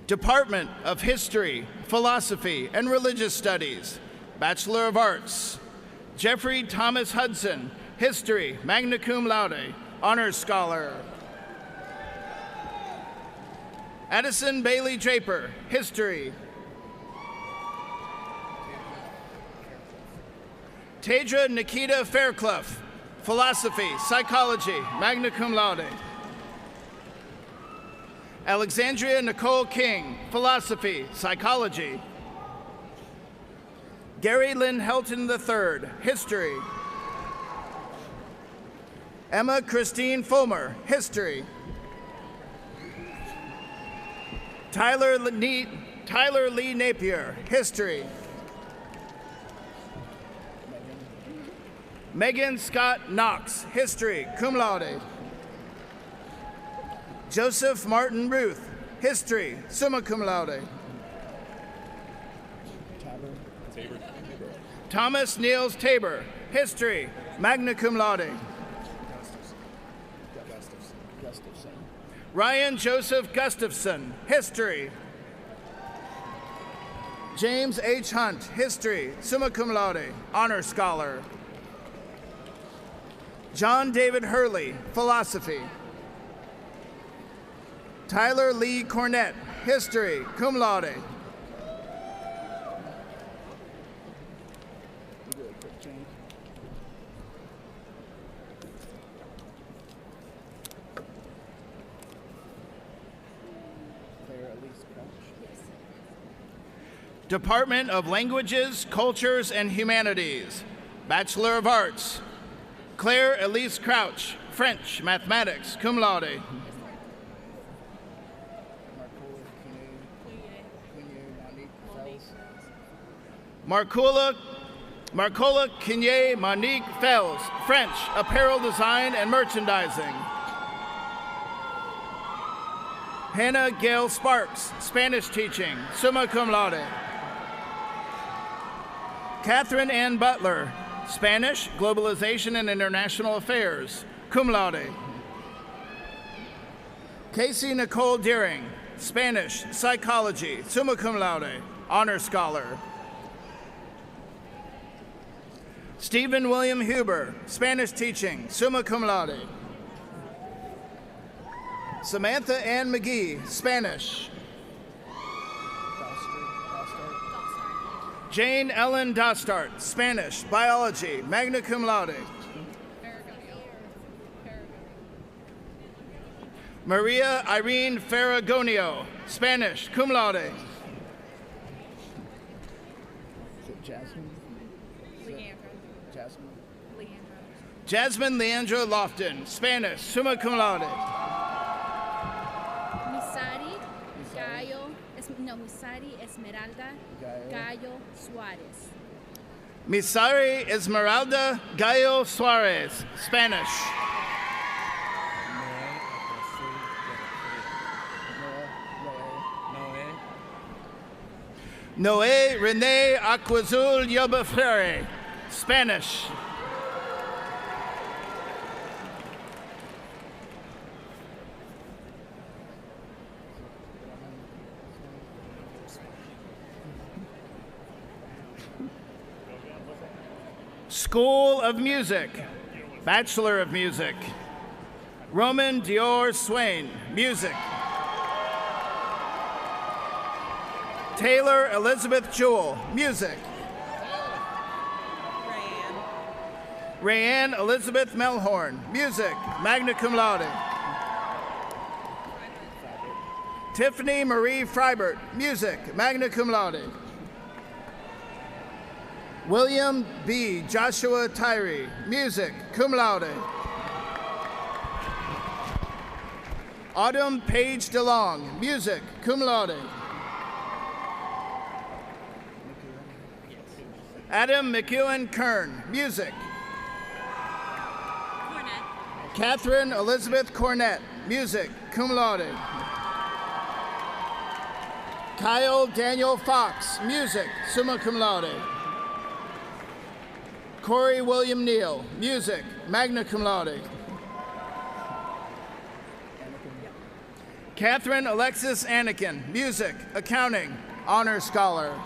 Department of History, Philosophy, and Religious Studies, Bachelor of Arts. Jeffrey Thomas Hudson, History, magna cum laude, Honors Scholar. Addison Bailey Draper, History. Tadra Nikita Fairclough, Philosophy, Psychology, magna cum laude. Alexandria Nicole King, Philosophy, Psychology. Gary Lynn Helton III, History. Emma Christine Fulmer, History. Tyler Tyler Lee Napier, History. Megan Scott Knox, History, cum laude. Joseph Martin Ruth, History, summa cum laude. Thomas Niels Tabor, History, magna cum laude. Ryan Joseph Gustafson, History. James H. Hunt, History, summa cum laude, Honor Scholar. John David Hurley, Philosophy. Tyler Lee Cornett, History, cum laude. Department of Languages, Cultures, and Humanities, Bachelor of Arts, Claire Elise Crouch, French, Mathematics, cum laude. Marcola Kinye Monique Fells, French, Apparel Design and Merchandising. Hannah Gail Sparks, Spanish Teaching, summa cum laude. Catherine Ann Butler, Spanish, Globalization and International Affairs, cum laude. Casey Nicole Deering, Spanish, Psychology, summa cum laude, Honor Scholar. Stephen William Huber, Spanish Teaching, summa cum laude. Samantha Ann McGee, Spanish. Jane Ellen Dostart, Spanish, Biology, magna cum laude. Maria Irene Ferragonio, Spanish, cum laude. Jasmine Leandra Lofton, Spanish, summa cum laude. Misari Esmeralda Gallo Suarez. Misari Esmeralda Gallo Suarez, Spanish. Noé René Aquazul Yobafere, Spanish. School of Music, Bachelor of Music. Roman Dior Swain, Music. Taylor Elizabeth Jewell, Music. Rayanne Elizabeth Melhorn, Music, magna cum laude. Tiffany Marie Freibert, Music, magna cum laude. William B. Joshua Tyree, Music, cum laude. Autumn Page DeLong, Music, cum laude. Adam McEwen Kern, Music. Cornett. Catherine Elizabeth Cornett, Music, cum laude. Kyle Daniel Fox, Music, summa cum laude. Corey William Neal, Music, magna cum laude. Catherine Alexis Anakin, Music, Accounting, Honor Scholar.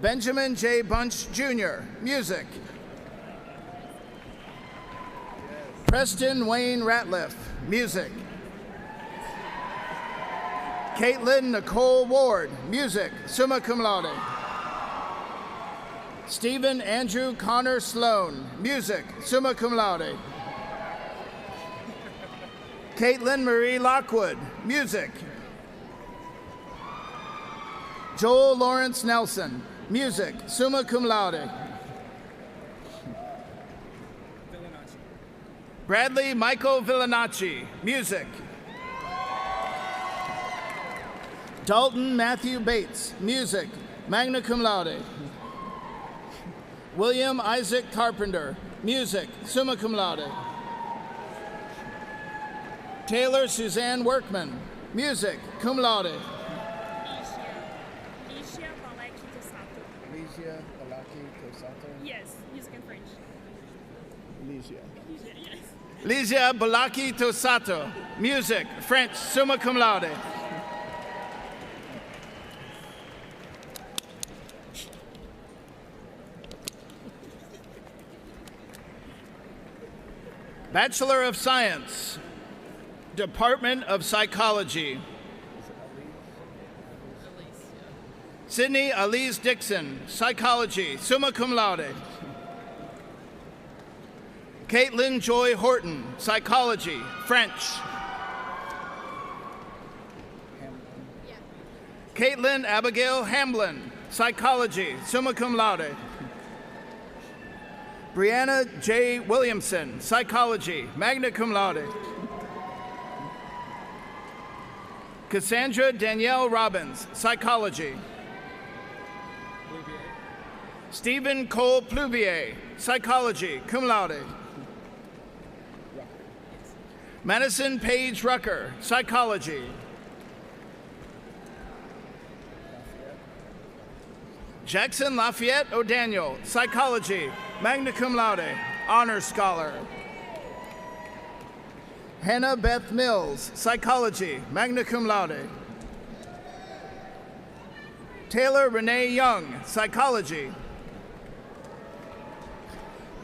Benjamin J. Bunch Jr., Music. Preston Wayne Ratliff, Music. Caitlin Nicole Ward, Music, summa cum laude. Stephen Andrew Connor Sloan, Music, summa cum laude. Caitlin Marie Lockwood, Music. Joel Lawrence Nelson, Music, summa cum laude. Bradley Michael Villanacci, Music. Dalton Matthew Bates, music, magna cum laude. William Isaac Carpenter, music, summa cum laude. Taylor Suzanne Workman, music, cum laude. Ligia Balaki Tosato. Yes, music and French. Ligia. Yes. Ligia Balaki Tosato, music, French, summa cum laude. Bachelor of Science, Department of Psychology. Sydney Elise Dixon, Psychology, summa cum laude. Caitlin Joy Horton, Psychology, French. Caitlin Abigail Hamblin, Psychology, summa cum laude. Brianna J. Williamson, Psychology, magna cum laude. Cassandra Danielle Robbins, Psychology. Stephen Cole Pluvier, Psychology, cum laude. Madison Page Rucker, Psychology. Jackson Lafayette O'Daniel, Psychology, magna cum laude, honors scholar. Hannah Beth Mills, Psychology, magna cum laude. Taylor Renee Young, Psychology.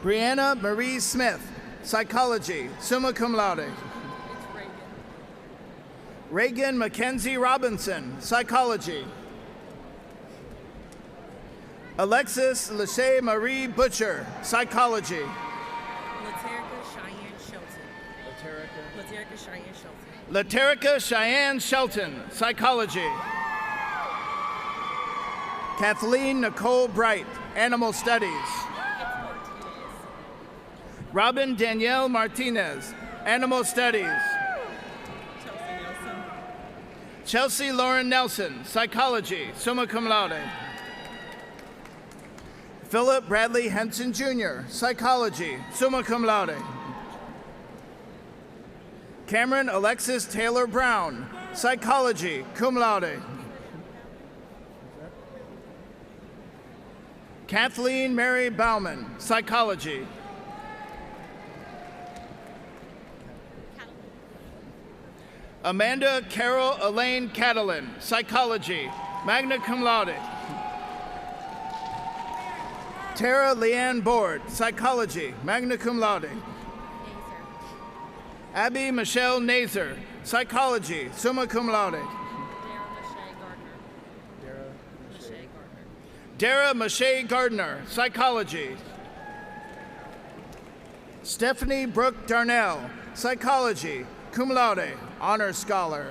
Brianna Marie Smith, Psychology, summa cum laude. Reagan Mackenzie Robinson, Psychology. Alexis Lachey Marie Butcher, Psychology. Laterica Cheyenne Shelton. Laterica Cheyenne Shelton. Laterica Cheyenne Shelton, Psychology. Kathleen Nicole Bright, Animal Studies. Robin Danielle Martinez, Animal Studies. Chelsea Lauren Nelson, Psychology, summa cum laude. Philip Bradley Henson Jr., Psychology, summa cum laude. Cameron Alexis Taylor Brown, Psychology, cum laude. Kathleen Mary Bauman, Psychology. Amanda Carol Elaine Catalin, Psychology, magna cum laude. Tara Leanne Board, Psychology, magna cum laude. Abby Michelle Nazer, Psychology, summa cum laude. Dara Mache Gardner, Psychology. Stephanie Brooke Darnell, Psychology, cum laude, honors scholar.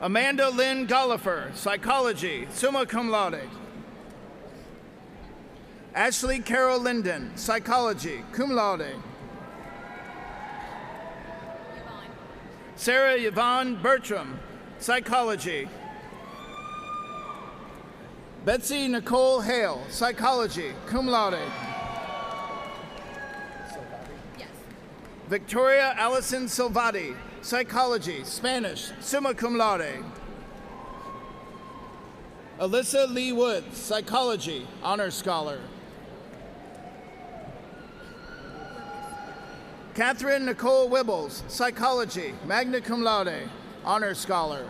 Amanda Lynn Gollifer, Psychology, summa cum laude. Ashley Carol Linden, Psychology, cum laude. Sarah Yvonne Bertram, Psychology. Betsy Nicole Hale, Psychology, cum laude. Yes. Victoria Allison Silvati, Psychology, Spanish, summa cum laude. Alyssa Lee Woods, Psychology, honors scholar. Catherine Nicole Wibbles, Psychology, magna cum laude, honors scholar.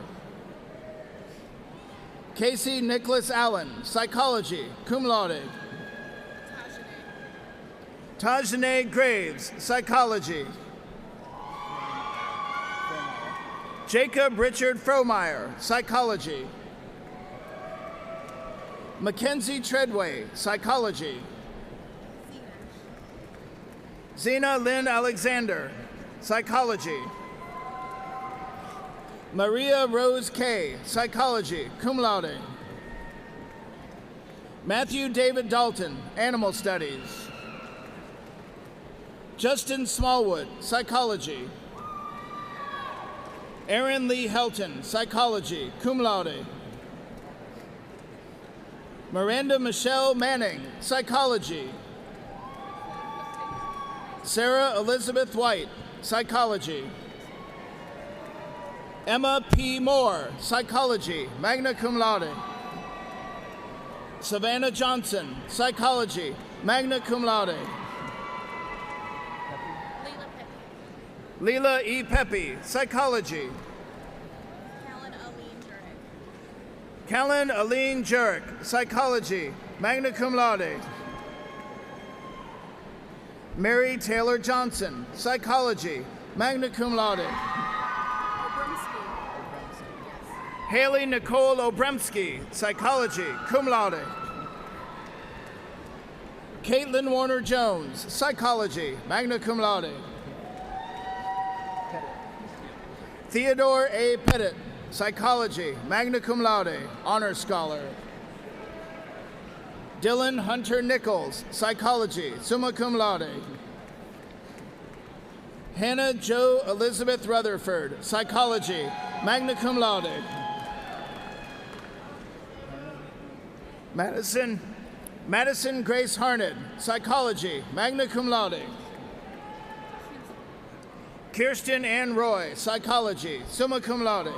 Casey Nicholas Allen, Psychology, cum laude. Tajane Graves, Psychology. Jacob Richard Fromeyer, Psychology. Mackenzie Treadway, Psychology. Zena Lynn Alexander, Psychology. Maria Rose Kay, Psychology, cum laude. Matthew David Dalton, Animal Studies. Justin Smallwood, Psychology. Erin Lee Helton, psychology, cum laude. Miranda Michelle Manning, psychology. Sarah Elizabeth White, psychology. Emma P. Moore, psychology, magna cum laude. Savannah Johnson, psychology, magna cum laude. Leela E. Pepe, psychology. Callan Aline Jurek, psychology, magna cum laude. Mary Taylor Johnson, psychology, magna cum laude. Haley Nicole Obremski, psychology, cum laude. Caitlin Warner Jones, psychology, magna cum laude. Theodore A. Pettit, psychology, magna cum laude, honor scholar. Dylan Hunter Nichols, psychology, summa cum laude. Hannah Jo Elizabeth Rutherford, psychology, magna cum laude. Madison Grace Harned, psychology, magna cum laude. Kirsten Ann Roy, psychology, summa cum laude.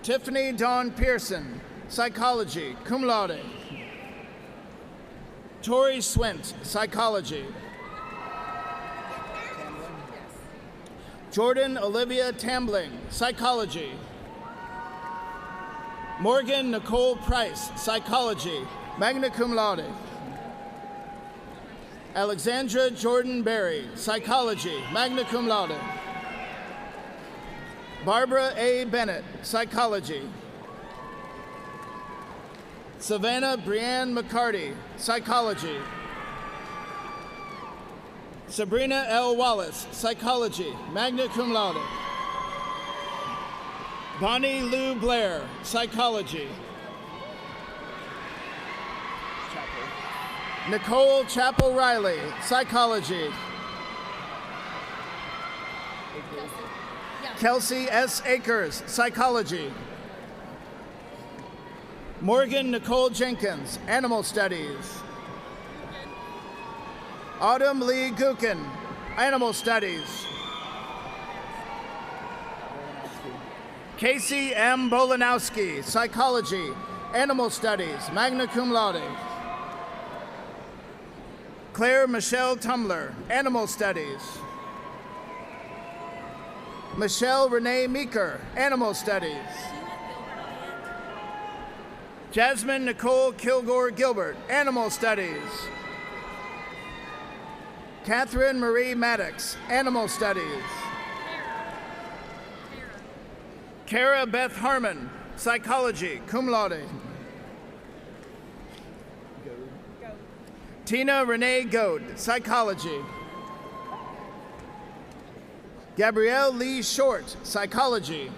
Tiffany Dawn Pearson, psychology, cum laude. Tori Swint, psychology. Jordan Olivia Tambling, psychology. Morgan Nicole Price, psychology, magna cum laude. Alexandra Jordan Berry, psychology, magna cum laude. Barbara A. Bennett, psychology. Savannah Brianne McCarty, psychology. Sabrina L. Wallace, psychology, magna cum laude. Bonnie Lou Blair, psychology. Nicole Chappell Riley, psychology. Kelsey S. Akers, psychology. Morgan Nicole Jenkins, animal studies. Autumn Lee Gookin, animal studies. Casey M. Bolanowski, psychology, animal studies, magna cum laude. Claire Michelle Tumler, animal studies. Michelle Renee Meeker, animal studies. Jasmine Nicole Kilgore Gilbert, animal studies. Catherine Marie Maddox, animal studies. Kara Beth Harmon, psychology, cum laude. Tina Renee Goad, psychology. Gabrielle Lee Short, psychology.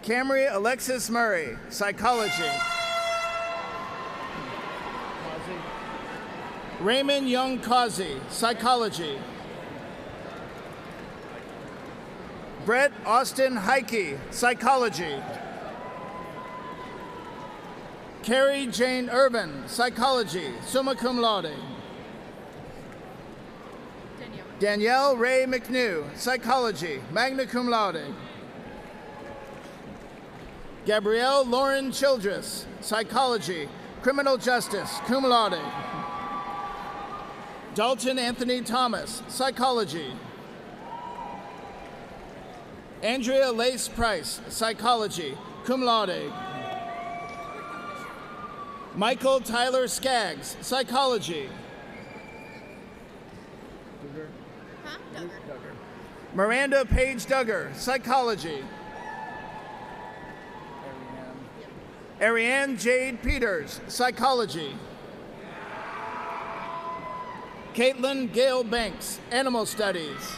Camry Alexis Murray, psychology. Raymond Young Causey, psychology. Brett Austin Heike, psychology. Carrie Jane Irvin, psychology, summa cum laude. Danielle Ray McNew, psychology, magna cum laude. Gabrielle Lauren Childress, psychology, criminal justice, cum laude. Dalton Anthony Thomas, psychology. Andrea Lace Price, psychology, cum laude. Michael Tyler Skaggs, psychology. Miranda Page Duggar, psychology. Ariane Jade Peters, psychology. Caitlin Gail Banks, animal studies.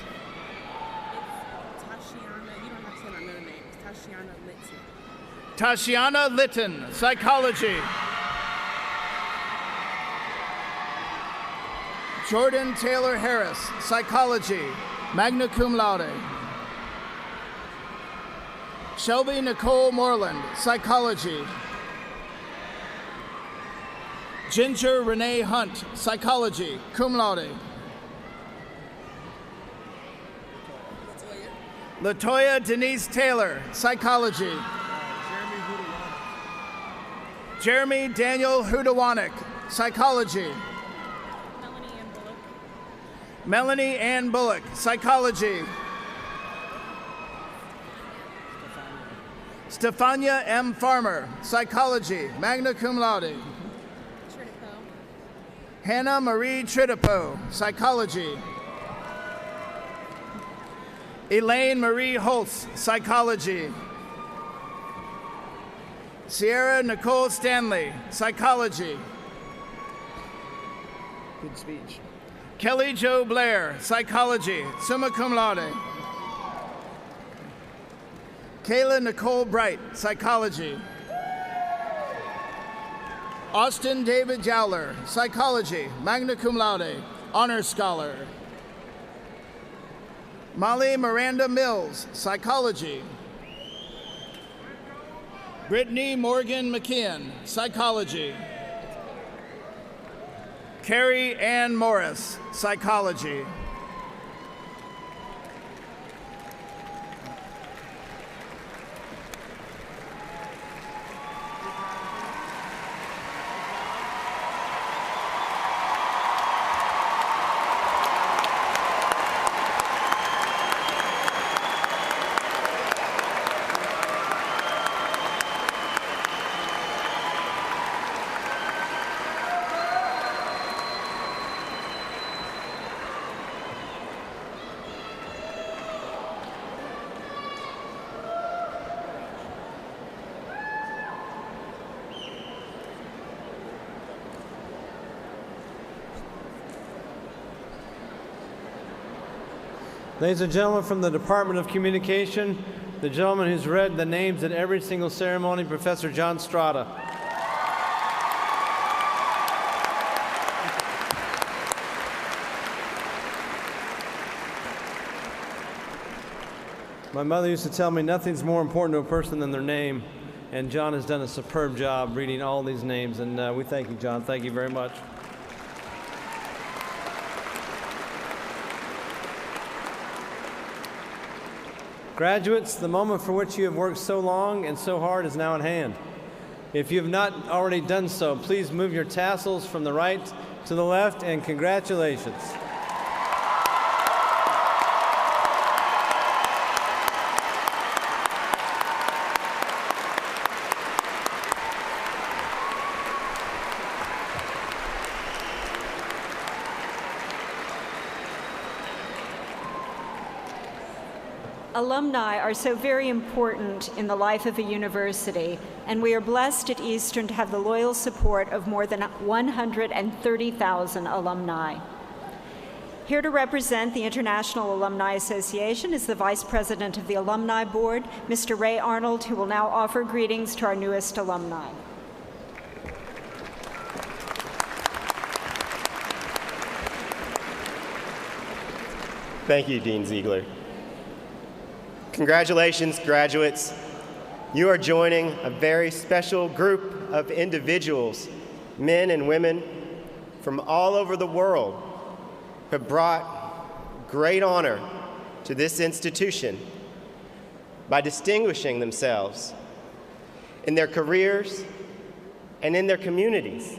Tashiana Litton, psychology. Jordan Taylor Harris, psychology, magna cum laude. Shelby Nicole Moreland, psychology. Ginger Renee Hunt, psychology, cum laude. Latoya Denise Taylor, psychology. Jeremy Daniel Hudawanik, psychology. Melanie Ann Bullock, psychology. Stefania M. Farmer, psychology, magna cum laude. Hannah Marie Tridipo, psychology. Elaine Marie Holtz, psychology. Sierra Nicole Stanley, psychology. Good speech. Kelly Jo Blair, psychology, summa cum laude. Kayla Nicole Bright, psychology. Austin David Jowler, psychology, magna cum laude, honor scholar. Molly Miranda Mills, psychology. Brittany Morgan McKeon, psychology. Carrie Ann Morris, psychology. Ladies and gentlemen, from the Department of Communication, the gentleman who's read the names at every single ceremony, Professor John Strata. My mother used to tell me nothing's more important to a person than their name, and John has done a superb job reading all these names, and we thank you, John. Thank you very much. Graduates, the moment for which you have worked so long and so hard is now at hand. If you have not already done so, please move your tassels from the right to the left, and congratulations. Alumni are so very important in the life of a university, and we are blessed at Eastern to have the loyal support of more than 130,000 alumni. Here to represent the International Alumni Association is the Vice President of the Alumni Board, Mr. Ray Arnold, who will now offer greetings to our newest alumni. Thank you, Dean Ziegler. Congratulations, graduates. You are joining a very special group of individuals, men and women from all over the world, who have brought great honor to this institution by distinguishing themselves in their careers and in their communities.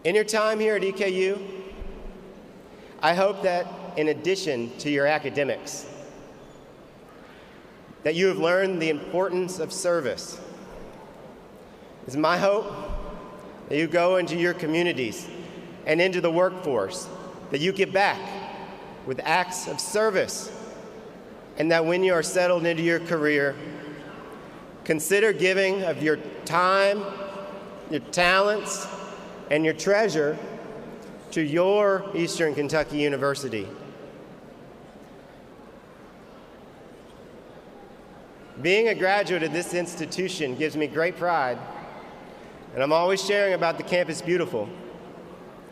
In your time here at EKU, I hope that in addition to your academics, that you have learned the importance of service. It's my hope that you go into your communities and into the workforce, that you give back with acts of service, and that when you are settled into your career, consider giving of your time, your talents, and your treasure to your Eastern Kentucky University. Being a graduate of this institution gives me great pride, and I'm always sharing about the Campus Beautiful.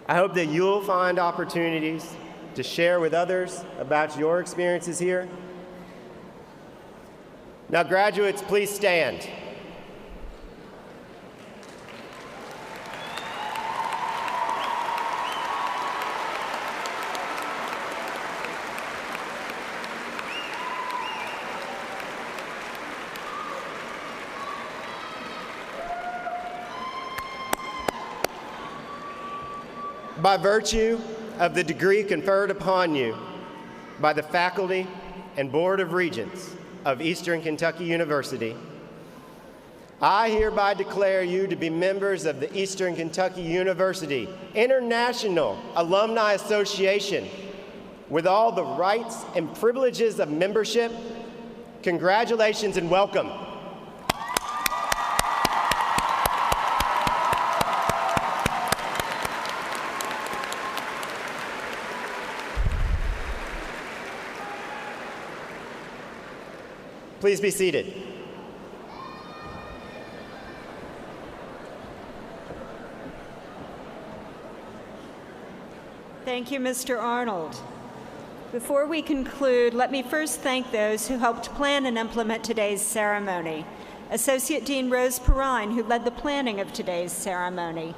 I hope that you'll find opportunities to share with others about your experiences here. Now, graduates, please stand. By virtue of the degree conferred upon you by the faculty and Board of Regents of Eastern Kentucky University, I hereby declare you to be members of the Eastern Kentucky University International Alumni Association with all the rights and privileges of membership. Congratulations and welcome. Please be seated. Thank you, Mr. Arnold. Before we conclude, let me first thank those who helped plan and implement today's ceremony. Associate Dean Rose Perrin, who led the planning of today's ceremony,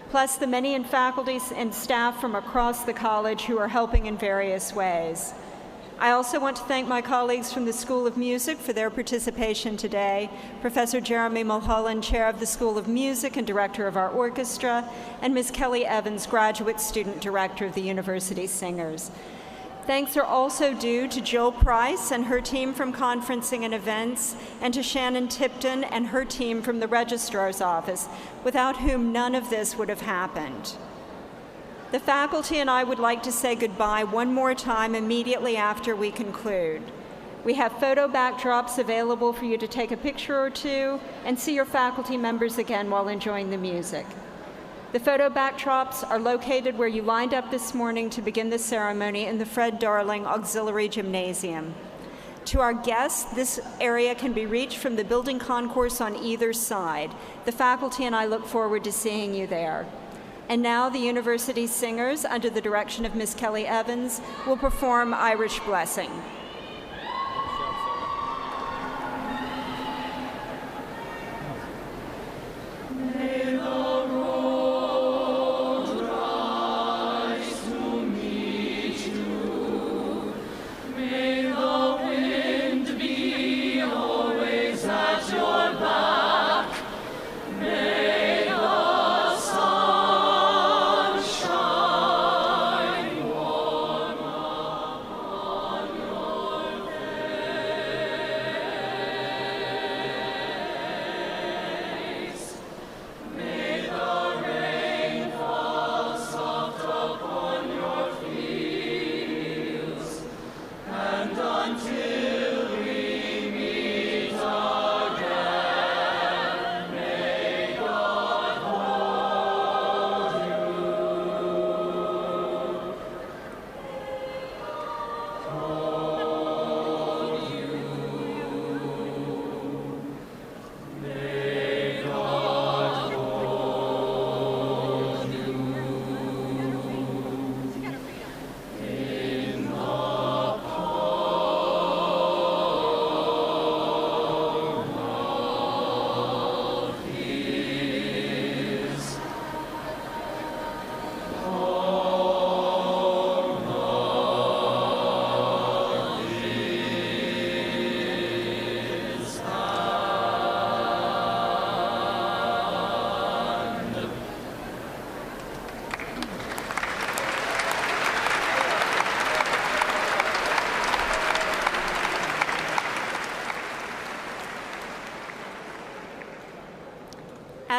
plus the many faculty and staff from across the college who are helping in various ways. I also want to thank my colleagues from the School of Music for their participation today, Professor Jeremy Mulholland, Chair of the School of Music and Director of our orchestra, and Ms. Kelly Evans, Graduate Student Director of the University Singers. Thanks are also due to Jill Price and her team from Conferencing and Events, and to Shannon Tipton and her team from the Registrar's Office, without whom none of this would have happened. The faculty and I would like to say goodbye one more time immediately after we conclude. We have photo backdrops available for you to take a picture or two and see your faculty members again while enjoying the music. The photo backdrops are located where you lined up this morning to begin the ceremony in the Fred Darling Auxiliary Gymnasium. To our guests, this area can be reached from the building concourse on either side. The faculty and I look forward to seeing you there. And now the University Singers, under the direction of Ms. Kelly Evans, will perform Irish Blessing.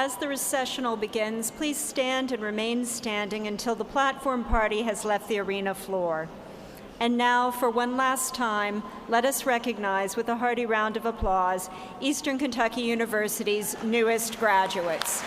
As the recessional begins, please stand and remain standing until the platform party has left the arena floor. And now, for one last time, let us recognize with a hearty round of applause Eastern Kentucky University's newest graduates.